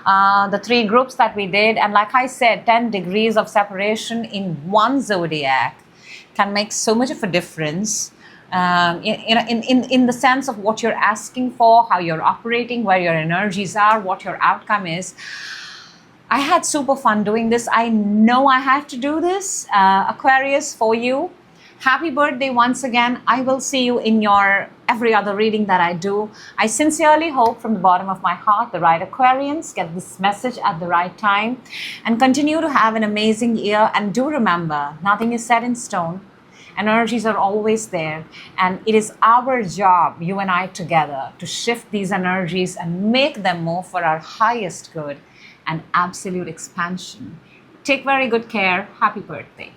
Speaker 1: The 3 groups that we did. And like I said, 10 degrees of separation in one zodiac can make so much of a difference. In the sense of what you're asking for, how you're operating, where your energies are, what your outcome is. I had super fun doing this. I know I had to do this, Aquarius, for you. Happy birthday once again. I will see you in your every other reading that I do. I sincerely hope from the bottom of my heart the right Aquarians get this message at the right time and continue to have an amazing year. And do remember, nothing is set in stone. Energies are always there, and it is our job, you and I together, to shift these energies and make them move for our highest good and absolute expansion. Take very good care. Happy birthday.